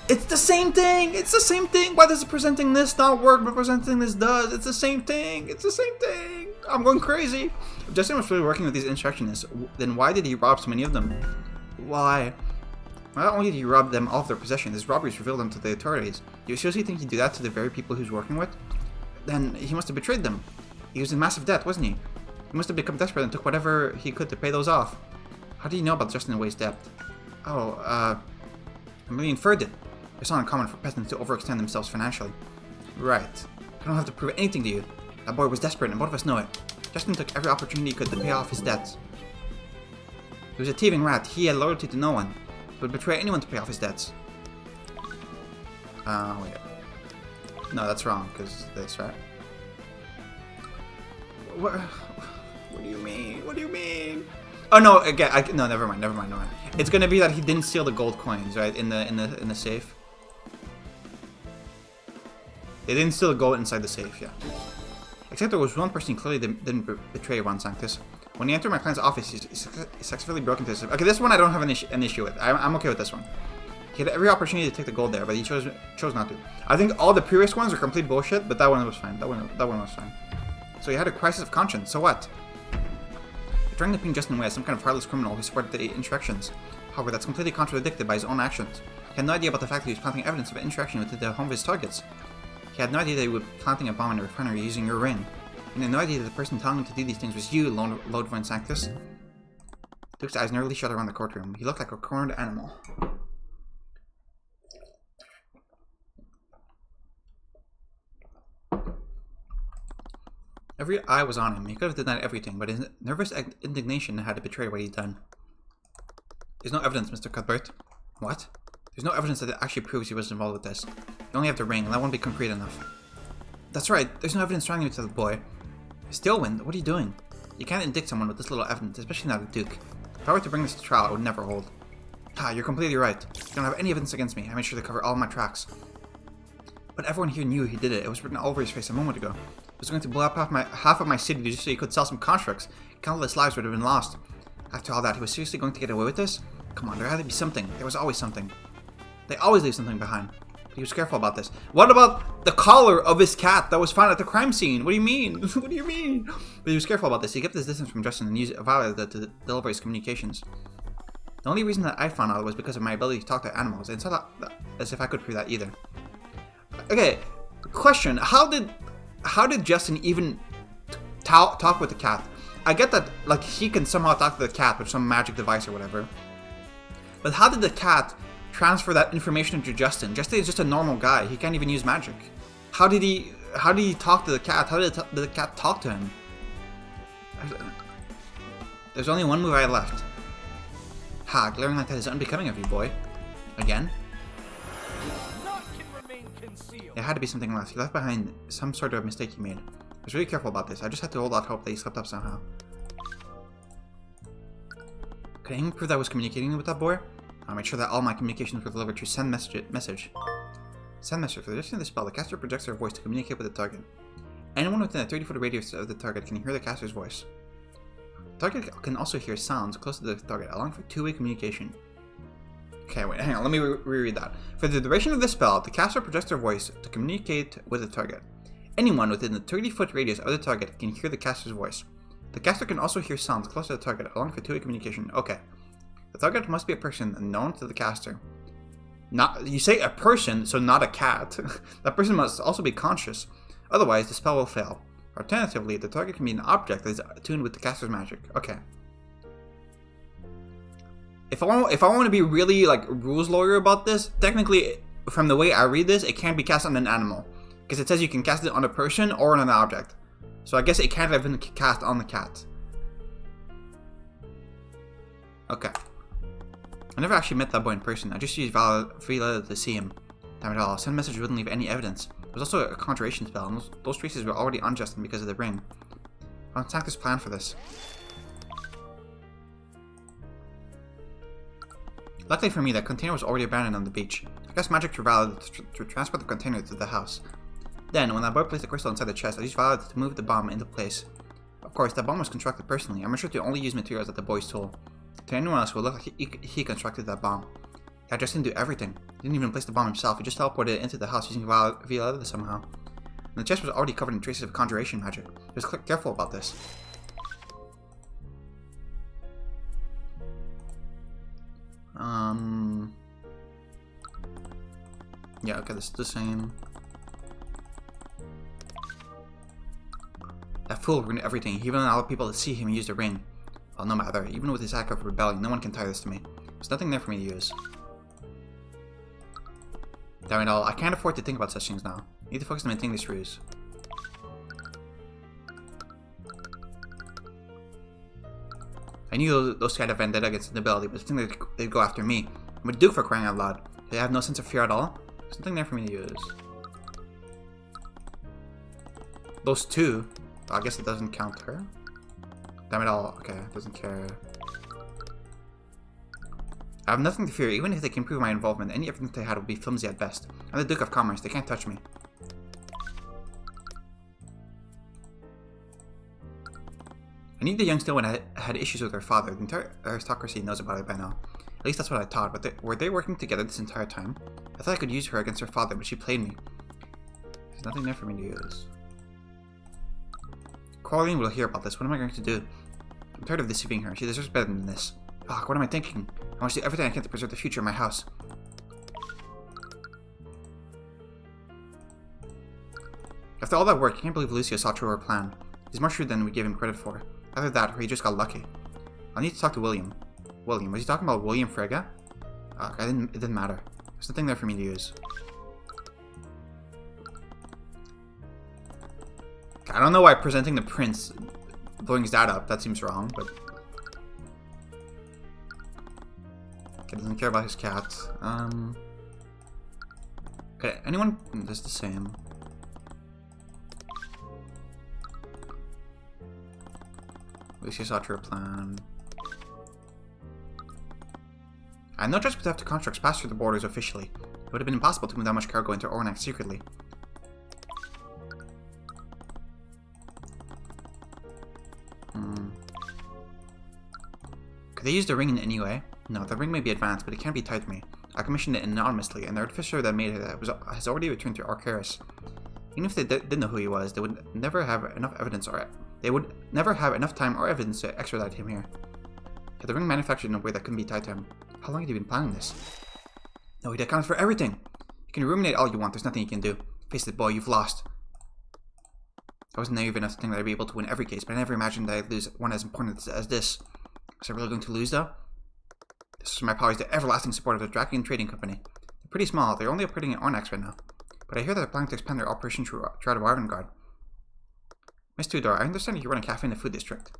It's the same thing! It's the same thing! Why does presenting this not work, but presenting this does? It's the same thing! It's the same thing! I'm going crazy! If Justin was really working with these insurrectionists, then why did he rob so many of them? Why? Not only did he rob them all of their possessions, his robberies revealed them to the authorities. Do you seriously think he'd do that to the very people he was working with? Then he must have betrayed them. He was in massive debt, wasn't he? He must have become desperate and took whatever he could to pay those off. How do you know about Justin Way's debt? Oh, I merely inferred it. It's not uncommon for peasants to overextend themselves financially. Right. I don't have to prove anything to you. That boy was desperate and both of us know it. Justin took every opportunity he could to pay off his debts. He was a thieving rat. He had loyalty to no one. He would betray anyone to pay off his debts. Wait. No, that's wrong, because this, right? What do you mean? What do you mean? Oh no! Again, no. Never mind. It's gonna be that he didn't steal the gold coins, right? In the safe. They didn't steal the gold inside the safe, yeah. Except there was one person who clearly didn't betray Ron Sanctus. When he entered my client's office, he successfully broke into his... Okay, this one I don't have an issue with. I'm okay with this one. He had every opportunity to take the gold there, but he chose not to. I think all the previous ones are complete bullshit, but that one was fine. That one was fine. So he had a crisis of conscience. So what? Trying to ping Justin Way as some kind of heartless criminal who supported the insurrections. However, that's completely contradicted by his own actions. He had no idea about the fact that he was planting evidence of an insurrection within the home of his targets. He had no idea that he would be planting a bomb in a refinery using your ring. And he had no idea that the person telling him to do these things was you, Lloyd von Sanctus. Duke's eyes nearly shut around the courtroom. He looked like a cornered animal. Every eye was on him. He could have denied everything, but his nervous indignation had to betray what he'd done. There's no evidence, Mr. Cuthbert. What? There's no evidence that it actually proves he was involved with this. You only have the ring, and that won't be concrete enough. That's right. There's no evidence surrounding me to the boy. Stillwind, what are you doing? You can't indict someone with this little evidence, especially not a duke. If I were to bring this to trial, it would never hold. Ah, you're completely right. You don't have any evidence against me. I made sure to cover all my tracks. But everyone here knew he did it. It was written all over his face a moment ago. He was going to blow up half of my city just so he could sell some constructs. Countless lives would have been lost. After all that, he was seriously going to get away with this? Come on, there had to be something. There was always something. They always leave something behind. But he was careful about this. What about the collar of his cat that was found at the crime scene? What do you mean? What do you mean? But he was careful about this. He kept his distance from Justin and violated it to deliver his communications. The only reason that I found out was because of my ability to talk to animals. And it's not as if I could prove that either. Okay, question. How did Justin even talk with the cat? I get that, like, he can somehow talk to the cat with some magic device or whatever. But how did the cat transfer that information to Justin? Justin is just a normal guy. He can't even use magic. How did he talk to the cat? How did the cat talk to him? There's only one move I left. Ha, glaring like that is unbecoming of you, boy. Again? There had to be something left. He left behind some sort of mistake he made. I was really careful about this. I just had to hold out hope that he slipped up somehow. Could anyone prove that I was communicating with that boy? I made sure that all my communications were delivered through send message. Send message. For the duration of the spell, the caster projects their voice to communicate with the target. Anyone within a 30-foot radius of the target can hear the caster's voice. The target can also hear sounds close to the target, allowing for two-way communication. Okay, wait, hang on, let me reread that. For the duration of the spell, the caster projects their voice to communicate with the target. Anyone within the 30-foot radius of the target can hear the caster's voice. The caster can also hear sounds close to the target, allowing for two-way communication. Okay. The target must be a person known to the caster. You say a person, so not a cat. That person must also be conscious. Otherwise, the spell will fail. Alternatively, the target can be an object that is attuned with the caster's magic. Okay. If I want to be really, like, rules lawyer about this, technically, from the way I read this, it can't be cast on an animal. Because it says you can cast it on a person or on an object. So I guess it can't have been cast on the cat. Okay. I never actually met that boy in person. I just used Vila to see him. Damn it all. Send message wouldn't leave any evidence. There was also a conjuration spell, and those traces were already on Justin because of the ring. I'll attack this plan for this. Luckily for me, that container was already abandoned on the beach. I cast magic to Violet to transport the container to the house. Then, when that boy placed the crystal inside the chest, I used Violet to move the bomb into place. Of course, that bomb was constructed personally. I made sure to only use materials that the boy stole. To anyone else who would look like he constructed that bomb. Yeah, Justin didn't do everything. He didn't even place the bomb himself. He just teleported it into the house using Violet somehow. And the chest was already covered in traces of conjuration magic. He was careful about this. Yeah, okay, this is the same. That fool ruined everything. He even allowed people to see him use the ring. Well, no matter. Even with his act of rebellion, no one can tie this to me. There's nothing there for me to use. Damn it all. I can't afford to think about such things now. I need to focus on maintaining this ruse. I knew those kind of vendetta against the nobility, but I think they'd go after me. I'm a duke for crying out loud. They have no sense of fear at all. There's nothing there for me to use. Those two. I guess it doesn't count her. Damn it all. Okay, doesn't care. I have nothing to fear. Even if they can prove my involvement, any evidence they had would be flimsy at best. I'm the Duke of Commerce. They can't touch me. I knew the young Stillwind had issues with her father. The entire aristocracy knows about it by now. At least that's what I thought. But were they working together this entire time? I thought I could use her against her father, but she played me. There's nothing there for me to use. Coraline will hear about this. What am I going to do? I'm tired of deceiving her. She deserves better than this. Fuck, what am I thinking? I want to do everything I can to preserve the future of my house. After all that work, I can't believe Lucio saw through her plan. He's more shrewd than we gave him credit for. Either that, or he just got lucky. I'll need to talk to William. William? Was he talking about William Frege? It didn't matter. There's nothing there for me to use. I don't know why presenting the prince blowing his dad up, that seems wrong, but... Okay, doesn't care about his cat. Okay, anyone does the same. At least you saw to her plan. I had no choice but to have the constructs pass through the borders officially. It would have been impossible to move that much cargo into Ornax secretly. Could they use the ring in any way? No, the ring may be advanced, but it can't be tied to me. I commissioned it anonymously, and the artificer that made it has already returned to Arcaris. Even if they did know who he was, they would never have enough evidence they would never have enough time or evidence to extradite him here. Had the ring manufactured in a way that couldn't be tied to him. How long had you been planning this? No, he'd accounted for everything. You can ruminate all you want, there's nothing you can do. Face it, boy, you've lost. I wasn't naive enough to think that I'd be able to win every case, but I never imagined that I'd lose one as important as this. Was I really going to lose, though? This was my powers, the everlasting support of the Drakian Trading Company. They're pretty small, they're only operating in Ornax right now. But I hear that they're planning to expand their operation throughout Arvengard. Miss Tudor, I understand you run a cafe in the food district.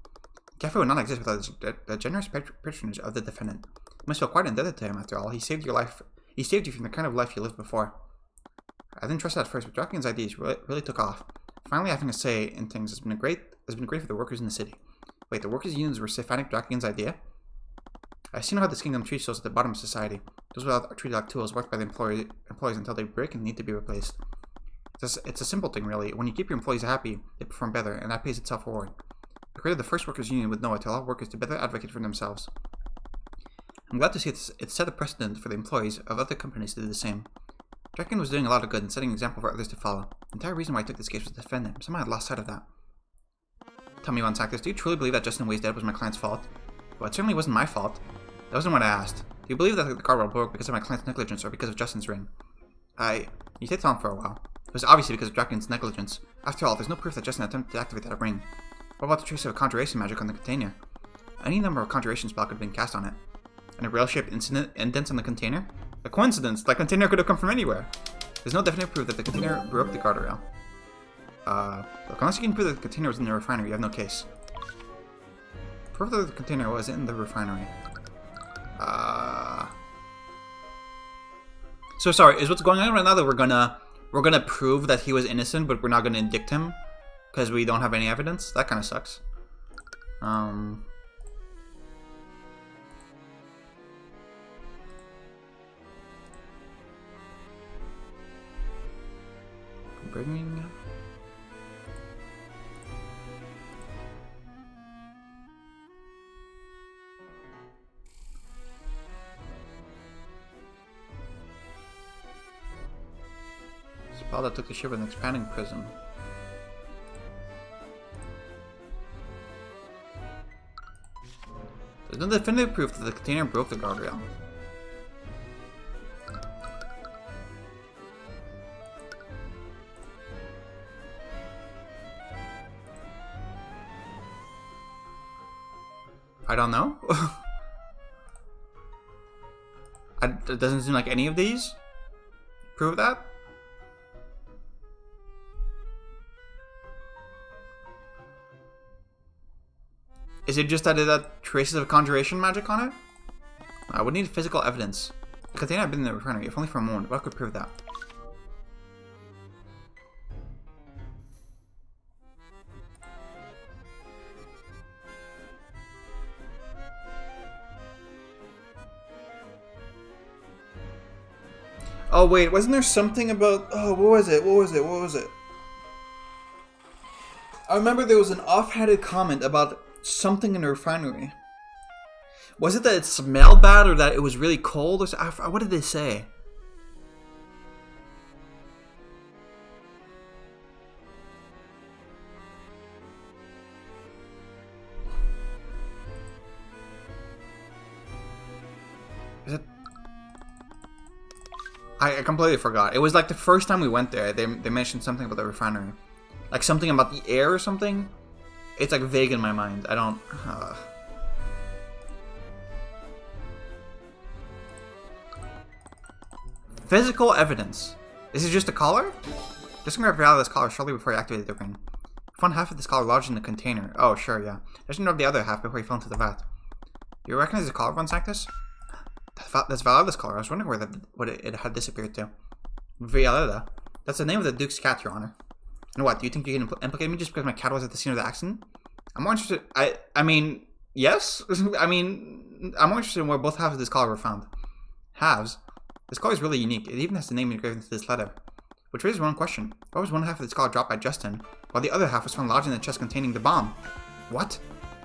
The cafe would not exist without the generous patronage of the defendant. You must feel quite indebted to him, after all. He saved your life. He saved you from the kind of life you lived before. I didn't trust that at first, but Drakian's ideas really took off. Finally, having a say in things has been great for the workers in the city. Wait, the workers' unions were Stephanic Drakian's idea? I've seen how this kingdom treats those at the bottom of society. Those are treated like tools worked by the employees until they break and need to be replaced. It's a simple thing, really. When you keep your employees happy, they perform better, and that pays itself forward. I created the first workers' union with Noah to allow workers to better advocate for themselves. I'm glad to see it's set a precedent for the employees of other companies to do the same. Draken was doing a lot of good and setting an example for others to follow. The entire reason why I took this case was to defend him. Somehow I had lost sight of that. Tell me once, Actus, do you truly believe that Justin Way's death was my client's fault? Well, it certainly wasn't my fault. That wasn't what I asked. Do you believe that the car broke because of my client's negligence or because of Justin's ring? You stayed on for a while. It was obviously because of Draken's negligence. After all, there's no proof that Justin attempted to activate that ring. What about the trace of conjuration magic on the container? Any number of conjuration spells could have been cast on it. And a rail-shaped indents on the container? A coincidence! That container could have come from anywhere! There's no definite proof that the container broke the guardrail. Look, unless you can prove that the container was in the refinery, you have no case. Proof that the container was in the refinery. So sorry, is what's going on right now that we're gonna prove that he was innocent, but we're not gonna indict him because we don't have any evidence? That kind of sucks. Bringing. Spell that took the ship in an expanding prism. There's no definitive proof that the container broke the guardrail. I don't know. It doesn't seem like any of these prove that. Is it just that it had traces of conjuration magic on it? I would need physical evidence. The container had been in the refinery, if only for a moment. What could prove that? Oh wait, wasn't there something about... Oh, what was it? I remember there was an offhanded comment about something in the refinery. Was it that it smelled bad or that it was really cold? Or what did they say? Is it... I completely forgot. It was like the first time we went there, they mentioned something about the refinery. Like something about the air or something. It's like vague in my mind. I don't... Physical evidence. Is it just a collar? Just gonna grab out of this collar shortly before you activate the ring. Found half of this collar lodged in the container. Oh, sure, yeah. I shouldn't have the other half before he fell into the vat. You recognize the collar, Von Sanctus? That's Valada's collar. I was wondering what it had disappeared to. Violetta? That's the name of the Duke's cat, Your Honor. And what, do you think you can implicate me just because my cat was at the scene of the accident? I'm more interested... I mean, yes? I mean, I'm more interested in where both halves of this collar were found. Halves? This collar is really unique. It even has the name engraved into this letter. Which raises one question. Why was one half of this collar dropped by Justin, while the other half was found lodged in the chest containing the bomb? What?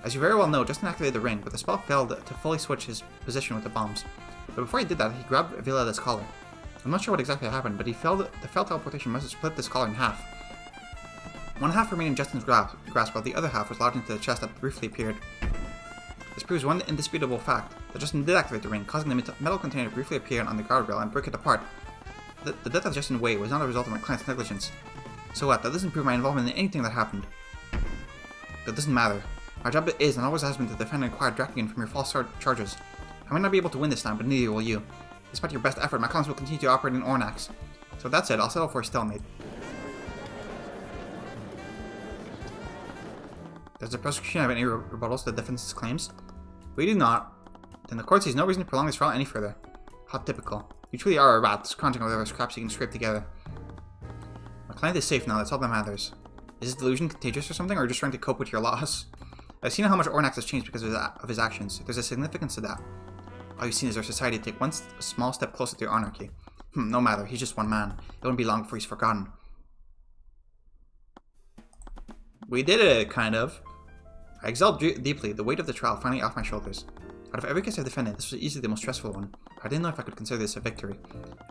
As you very well know, Justin activated the ring, but the spell failed to fully switch his position with the bombs. But before he did that, he grabbed Violetta's collar. I'm not sure what exactly happened, but the failed teleportation must have split this collar in half. One half remained in Justin's grasp, while the other half was lodged into the chest that briefly appeared. This proves one indisputable fact, that Justin did activate the ring, causing the metal container to briefly appear on the guardrail and break it apart. The death of Justin Wei was not a result of my client's negligence. So what? That doesn't prove my involvement in anything that happened. That doesn't matter. Our job is and always has been to defend and acquire Draken from your false charges. I might not be able to win this time, but neither will you. Despite your best effort, my clients will continue to operate in Ornax. So with that said, I'll settle for a stalemate. Does the prosecution have any rebuttals to the defense's claims? We do not. Then the court sees no reason to prolong this trial any further. How typical. You truly are a rat, scrounging over the scraps you can scrape together. My client is safe now, that's all that matters. Is this delusion contagious or something, or just trying to cope with your loss? I've seen how much Ornax has changed because of his actions. There's a significance to that. All you've seen is our society take one small step closer to anarchy. No matter, he's just one man. It won't be long before he's forgotten. We did it, kind of. I exhaled deeply, the weight of the trial finally off my shoulders. Out of every case I've defended, this was easily the most stressful one. I didn't know if I could consider this a victory.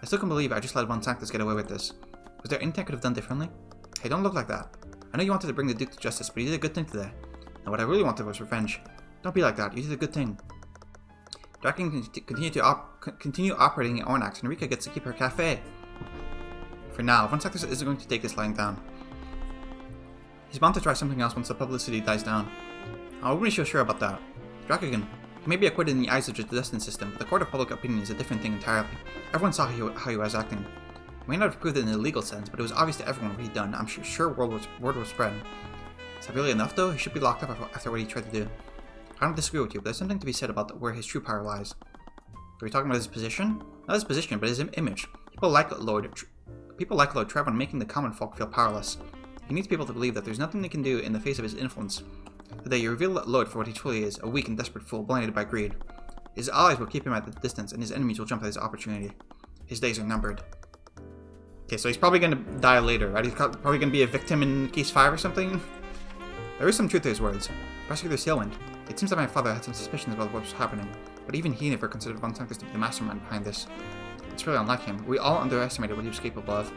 I still can't believe I just let Von Sanctus get away with this. Was there anything I could have done differently? Hey, don't look like that. I know you wanted to bring the Duke to justice, but you did a good thing today. And what I really wanted was revenge. Don't be like that, you did a good thing. Draken can continue operating in Ornax, and Rika gets to keep her cafe. For now, Von Sanctus isn't going to take this lying down. He's bound to try something else once the publicity dies down. I wouldn't be so sure about that. Draken, he may be acquitted in the eyes of the justice system, but the court of public opinion is a different thing entirely. Everyone saw how he was acting. He may not have proved it in a legal sense, but it was obvious to everyone what he'd done. I'm sure word was spread. Is that really enough, though? He should be locked up after what he tried to do. I don't disagree with you, but there's something to be said about where his true power lies. Are we talking about his position? Not his position, but his image. People like Lloyd thrive on making the common folk feel powerless. He needs people to believe that there's nothing they can do in the face of his influence. Today, you reveal Lloyd for what he truly is, a weak and desperate fool blinded by greed. His allies will keep him at the distance, and his enemies will jump at his opportunity. His days are numbered. Okay, so he's probably gonna die later, right? He's probably gonna be a victim in case 5 or something? There is some truth to his words. Prosecutor Sailwind. It seems that my father had some suspicions about what was happening, but even he never considered Von Sanctus to be the mastermind behind this. It's really unlike him. We all underestimated what he was capable of.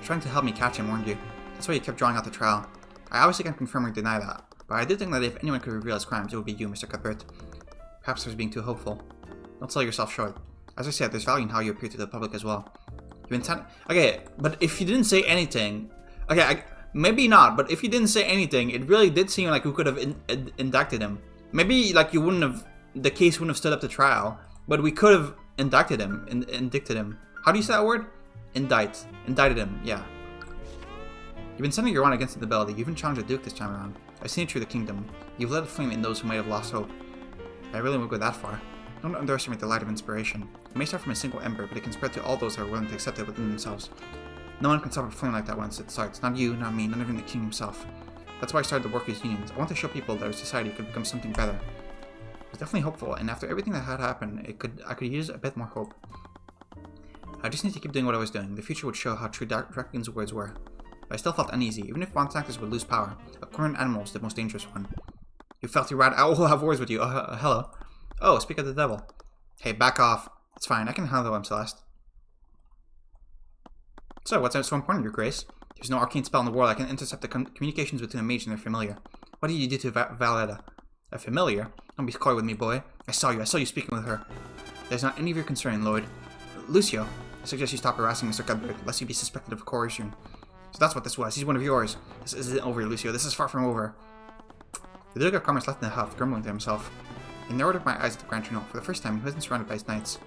Trying to help me catch him, warned you. That's why he kept drawing out the trial. I obviously can't confirm or deny that, but I did think that if anyone could reveal his crimes, it would be you, Mr. Cuthbert. Perhaps I was being too hopeful. Don't sell yourself short. As I said, there's value in how you appear to the public as well. Okay, but if you didn't say anything... Okay, maybe not, but if you didn't say anything, it really did seem like we could have indicted him. Maybe, like, you wouldn't have... The case wouldn't have stood up to trial, but we could have indicted him. Indicted him. How do you say that word? Indicted him, yeah. You've been sending your run against the ability. You even challenged the Duke this time around. I've seen it through the kingdom. You've lit a flame in those who might have lost hope. I really won't go that far. Don't underestimate the light of inspiration. It may start from a single ember, but it can spread to all those who are willing to accept it within themselves. No one can stop a flame like that once it starts. Not you, not me, not even the king himself. That's why I started the workers' unions. I want to show people that our society could become something better. I was definitely hopeful, and after everything that had happened, I could use a bit more hope. I just need to keep doing what I was doing. The future would show how true Draken's words were. But I still felt uneasy, even if Von Sanctus would lose power. A current animal is the most dangerous one. You filthy rat, I will have words with you. Hello. Oh, speak of the devil. Hey, back off. It's fine, I can handle him, Celeste. So, what's so important, Your Grace? There's no arcane spell in the world that can intercept the communications between a mage and their familiar. What did you do to Valletta? A familiar? Don't be coy with me, boy. I saw you speaking with her. There's not any of your concern, Lloyd. Lucio, I suggest you stop harassing Mr. Cuthbert, lest you be suspected of coercion. So that's what this was. He's one of yours. This isn't over, Lucio. This is far from over. The Duke of Commerce left in a huff, grumbling to himself. He narrowed up my eyes at the Grand Tribunal. For the first time, he wasn't surrounded by his knights.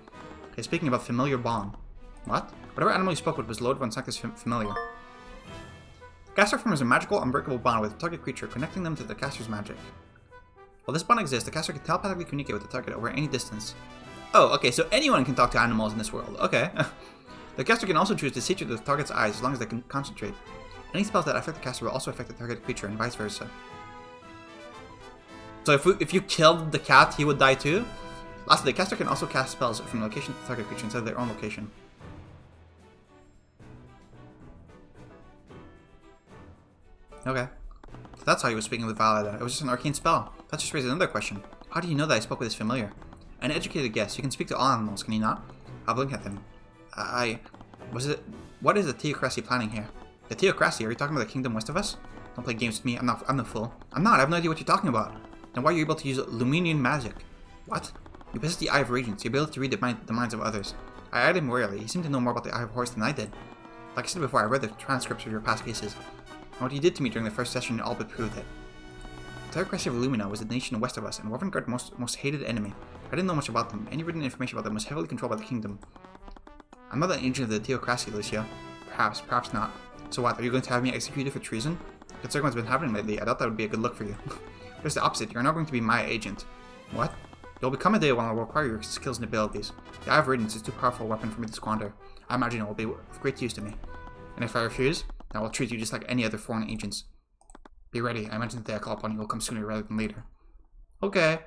Okay, speaking about familiar bond. What? Whatever animal he spoke with was Lloyd Von Sanctus' familiar. Caster forms a magical, unbreakable bond with the target creature, connecting them to the caster's magic. While this bond exists, the caster can telepathically communicate with the target over any distance. Oh, okay, so anyone can talk to animals in this world. Okay. The caster can also choose to see through the target's eyes as long as they can concentrate. Any spells that affect the caster will also affect the target creature, and vice versa. So if you killed the cat, he would die too? Lastly, the caster can also cast spells from the location of the target creature instead of their own location. Okay. So that's how he was speaking with Valida. It was just an arcane spell. That just raises another question. How do you know that I spoke with this familiar? An educated guess. You can speak to all animals, can you not? I'll blink at him. What is the theocracy planning here? The theocracy? Are you talking about the kingdom west of us? Don't play games with me. I'm no fool. I'm not. I have no idea what you're talking about. Then why are you able to use Luminian magic? What? You possess the Eye of Radiance, the ability to read the minds of others. I eyed him warily. He seemed to know more about the Eye of Horse than I did. Like I said before, I read the transcripts of your past cases. And what you did to me during the first session all but proved it. The theocracy of Illumina was the nation west of us, and Ravengard's most hated enemy. I didn't know much about them. Any written information about them was heavily controlled by the kingdom. I'm not an agent of the theocracy, Lucia. Perhaps, perhaps not. So what, are you going to have me executed for treason? Considering what's been happening lately, I thought that would be a good look for you. But it's the opposite, you're now going to be my agent. What? There'll become a day when I'll require your skills and abilities. The Eye of Radiance is too powerful a weapon for me to squander. I imagine it will be of great use to me. And if I refuse, I will treat you just like any other foreign agents. Be ready, I imagine the day I call upon you will come sooner rather than later. Okay.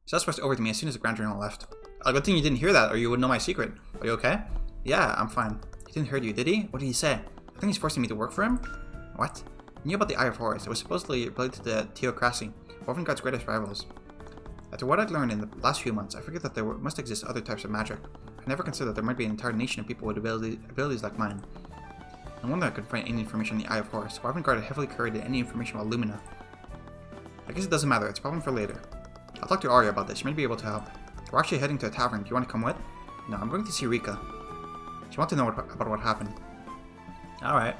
So that's rushed over to me as soon as the Grand General left. A good thing you didn't hear that, or you would know my secret. Are you okay? Yeah, I'm fine. He didn't hurt you, did he? What did he say? I think he's forcing me to work for him? What? I knew about the Eye of Horus. It was supposedly related to the theocracy, Ravengard's greatest rivals. After what I'd learned in the last few months, I figured that there must exist other types of magic. I never considered that there might be an entire nation of people with abilities like mine. No wonder I couldn't find any information on the Eye of Horus. Ravengard had heavily curated any information about Lumina. I guess it doesn't matter. It's a problem for later. I'll talk to Arya about this. She might be able to help. We're actually heading to a tavern. Do you want to come with? No, I'm going to see Rika. She wants to know about what happened. Alright.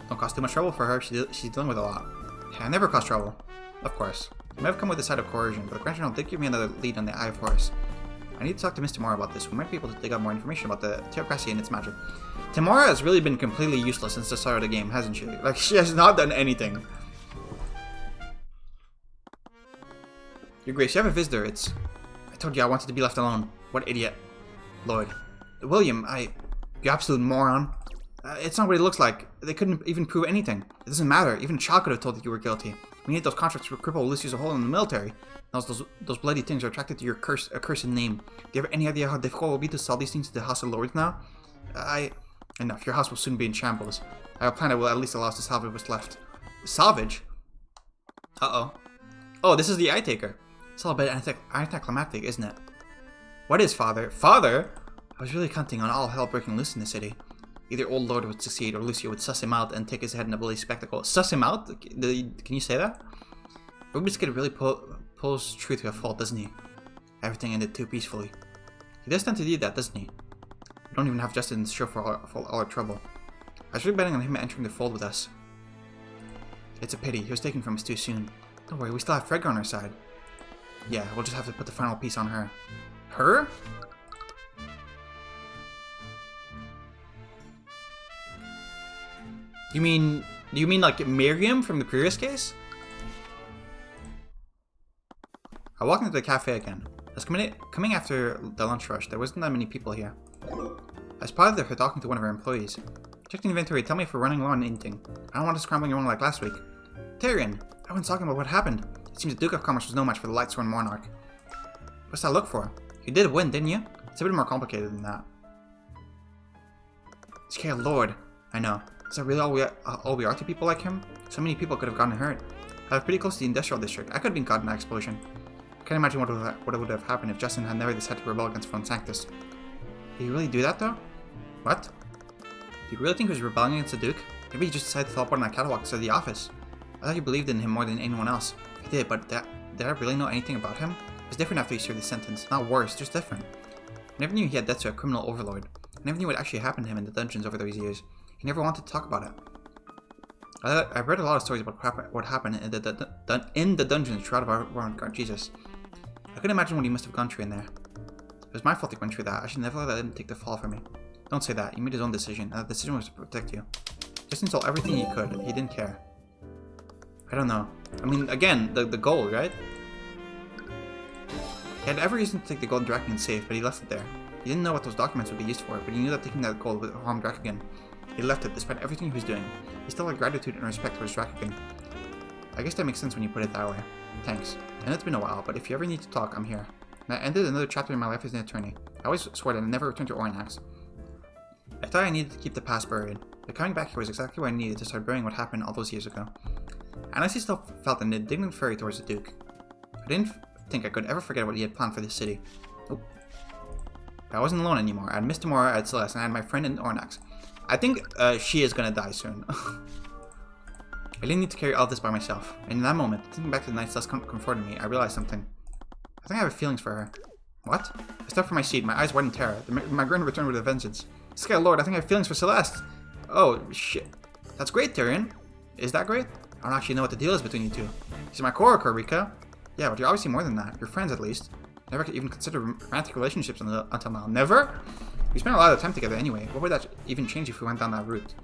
Don't cause too much trouble for her. She's dealing with a lot. Yeah, I never cause trouble. Of course. I may have come with the side of coercion, but the Grand General did give me another lead on the Eye of Horus. I need to talk to Miss Tamora about this. We might be able to dig up more information about the theocracy and its magic. Tamora has really been completely useless since the start of the game, hasn't she? Like, she has not done anything. Your Grace, you have a visitor. I told you I wanted to be left alone. What idiot. Lloyd. William, you absolute moron. It's not what it looks like. They couldn't even prove anything. It doesn't matter. Even a child could have told that you were guilty. We need those contracts to cripple Lucius a hole in the military. Those bloody things are attracted to your accursed name. Do you have any idea how difficult it will be to sell these things to the House of Lords now? Enough. Your house will soon be in shambles. I have a plan that will at least allow us to salvage what's left. Salvage? Uh-oh. Oh, this is the Eye Taker. It's all a bit anticlimactic, isn't it? What is Father? Father? I was really counting on all hell breaking loose in the city. Either Old Lord would succeed, or Lucio would suss him out and take his head in a bloody spectacle. Suss him out? Can you say that? Ruby's kid really pulls truth to a fault, doesn't he? Everything ended too peacefully. He does tend to do that, doesn't he? We don't even have justice in the show for all our trouble. I was really betting on him entering the fold with us. It's a pity. He was taken from us too soon. Don't worry, we still have Frega on our side. Yeah, we'll just have to put the final piece on her. Her? Do you mean like Miriam from the previous case? I walked into the cafe again. As coming after the lunch rush, there wasn't that many people here. I spotted her talking to one of her employees. Check the inventory, tell me if we're running low on anything. I don't want to scrambling around like last week. Tyrion! Everyone's talking about what happened. It seems the Duke of Commerce was no match for the Lightsworn Monarch. What's that look for? You did win, didn't you? It's a bit more complicated than that. Scale Lord. I know. Is that really all we are to people like him? So many people could have gotten hurt. I live pretty close to the industrial district. I could have been caught in that explosion. I can't imagine what would have happened if Justin had never decided to rebel against Von Sanctus. Did he really do that though? What? Do you really think he was rebelling against the Duke? Maybe he just decided to teleport on that catwalk to the office. I thought you believed in him more than anyone else. I did, but did I really know anything about him? It was different after he served his sentence. Not worse, just different. I never knew he had debts to a criminal overlord. I never knew what actually happened to him in the dungeons over those years. He never wanted to talk about it. I've read a lot of stories about what happened in the dungeons throughout Ravengard. Jesus. I couldn't imagine what he must have gone through in there. It was my fault he went through that. I should never let him take the fall for me. Don't say that. You made his own decision, and the decision was to protect you. Just install everything he could. He didn't care. I don't know. I mean, again, the gold, right? He had every reason to take the gold Draken safe, but he left it there. He didn't know what those documents would be used for, but he knew that taking that gold would harm Draken. He left it, despite everything he was doing. He still had gratitude and respect towards Draken. I guess that makes sense when you put it that way. Thanks. And it's been a while, but if you ever need to talk, I'm here. And I ended another chapter in my life as an attorney. I always swore that I'd never return to Ornax. I thought I needed to keep the past buried, but coming back here was exactly what I needed to start burying what happened all those years ago. And I still felt an indignant fury towards the Duke. I didn't think I could ever forget what he had planned for this city. Nope. I wasn't alone anymore. I had Miss Tamora, I had Celeste, and I had my friend in Ornax. I think she is gonna die soon. I didn't need to carry all this by myself. And in that moment, thinking back to the night Celeste comforted me, I realized something. I think I have feelings for her. What? I stepped from my seat, my eyes wide in terror. My grin returned with a vengeance. Sky Lord, I think I have feelings for Celeste. Oh, shit. That's great, Tyrion. Is that great? I don't actually know what the deal is between you two. She's my coworker, Rika. Yeah, but you're obviously more than that. You're friends, at least. Never could even consider romantic relationships until now. Never? We spent a lot of time together anyway. What would that even change if we went down that route?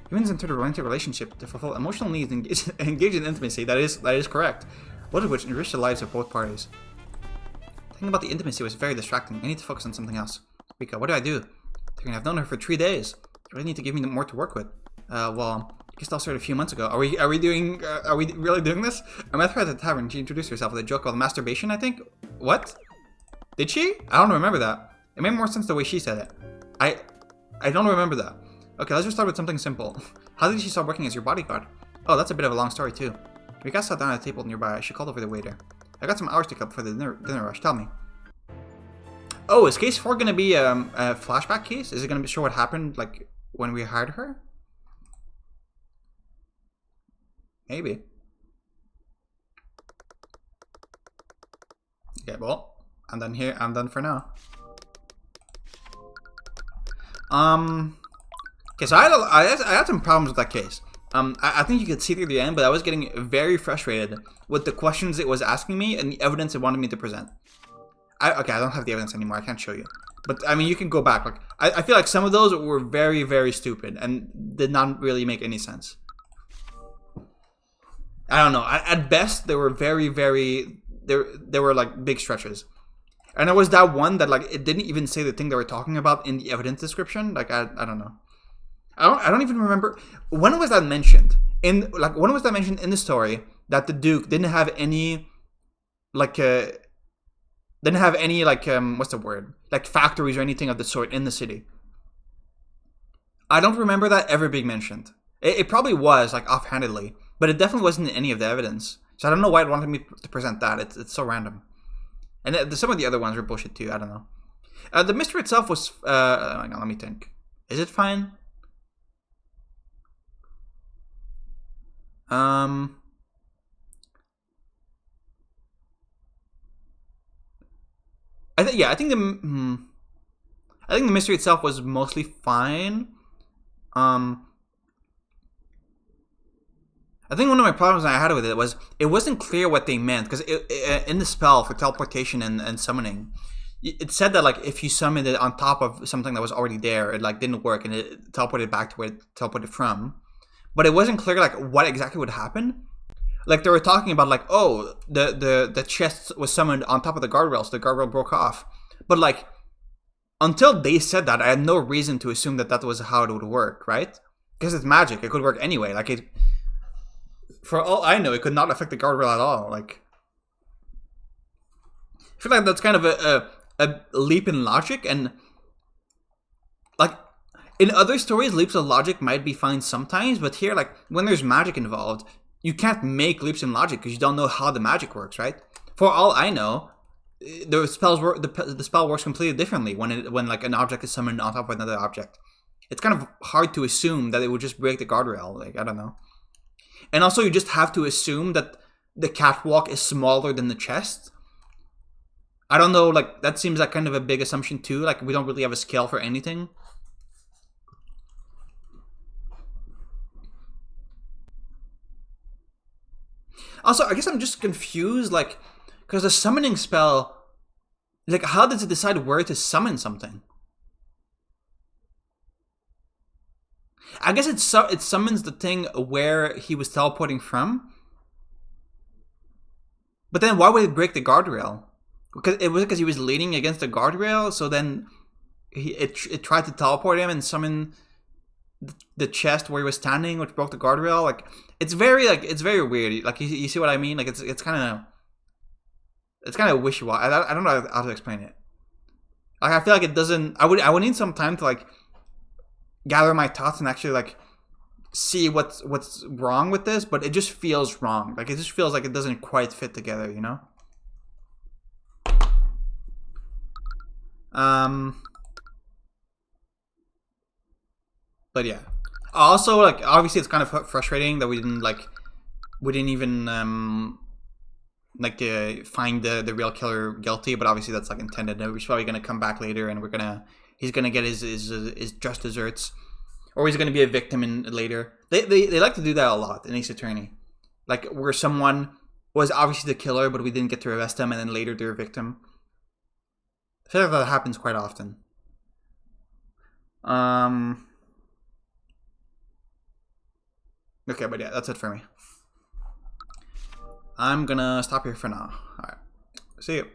Humans entered a romantic relationship to fulfill emotional needs and engage in intimacy. That is correct. Both of which enrich the lives of both parties. Thinking about the intimacy was very distracting. I need to focus on something else. Rika, what do I do? I've known her for 3 days. You really need to give me more to work with. Well, I guess I'll start a few months ago. Are we really doing this? I met her at the tavern. She introduced herself with a joke called masturbation, I think. What? Did she? I don't remember that. It made more sense the way she said it. I don't remember that. Okay, let's just start with something simple. How did she start working as your bodyguard? Oh, that's a bit of a long story too. Rika sat down at a table nearby. She called over the waiter. I got some hours to kill for the dinner rush. Tell me. Oh, is case 4 gonna be a flashback case? Is it gonna show what happened like when we hired her? Maybe. Okay, well, I'm done here. I'm done for now. Okay, so I had some problems with that case. I think you could see through the end, but I was getting very frustrated with the questions it was asking me and the evidence it wanted me to present. Okay, I don't have the evidence anymore. I can't show you. But, I mean, you can go back. Like, I feel like some of those were very, very stupid and did not really make any sense. I don't know. At best, they were very, very... They were, like, big stretches. And there was that one that, like, it didn't even say the thing they were talking about in the evidence description. Like, I don't know. I don't even remember. When was that mentioned? When was that mentioned in the story that the Duke didn't have any, like, what's the word? Like, factories or anything of the sort in the city? I don't remember that ever being mentioned. It probably was, like, offhandedly, but it definitely wasn't in any of the evidence. So I don't know why it wanted me to present that. It's so random. And some of the other ones were bullshit too. I don't know. The mystery itself was, hang on, let me think. Is it fine? I think the mystery itself was mostly fine. I think one of my problems I had with it was it wasn't clear what they meant, because in the spell for teleportation and summoning, it said that like if you summoned it on top of something that was already there, it like didn't work and it teleported back to where it teleported from. But it wasn't clear like what exactly would happen. Like they were talking about like, oh, the chest was summoned on top of the guardrail, so the guardrail broke off. But like until they said that, I had no reason to assume that was how it would work, right? Because it's magic, it could work anyway. Like it, for all I know, it could not affect the guardrail at all. Like I feel like that's kind of a leap in logic, and like in other stories, leaps of logic might be fine sometimes, but here, like when there's magic involved, you can't make leaps in logic because you don't know how the magic works, right? For all I know, the spell works completely differently when like an object is summoned on top of another object. It's kind of hard to assume that it would just break the guardrail. Like I don't know. And also, you just have to assume that the catwalk is smaller than the chest. I don't know, like, that seems like kind of a big assumption too. Like, we don't really have a scale for anything. Also, I guess I'm just confused, like, because the summoning spell, like, how does it decide where to summon something? I guess it summons the thing where he was teleporting from. But then why would it break the guardrail? Because he was leaning against the guardrail, so then it tried to teleport him and summon the chest where he was standing, which broke the guardrail. Like it's very weird. Like you see what I mean? Like it's kind of wishy-washy. I don't know how to explain it. Like I feel like it doesn't. I would need some time to like gather my thoughts and actually like see what's wrong with this. But it just feels wrong. Like it just feels like it doesn't quite fit together. You know. But yeah. Also, like obviously, it's kind of frustrating that we didn't even find the real killer guilty. But obviously, that's like intended. He's probably gonna come back later, and he's gonna get his just desserts, or he's gonna be a victim in later. They like to do that a lot in Ace Attorney, like where someone was obviously the killer, but we didn't get to arrest them, and then later they're a victim. I feel like that happens quite often. Okay, but yeah, that's it for me. I'm gonna stop here for now. Alright. See you.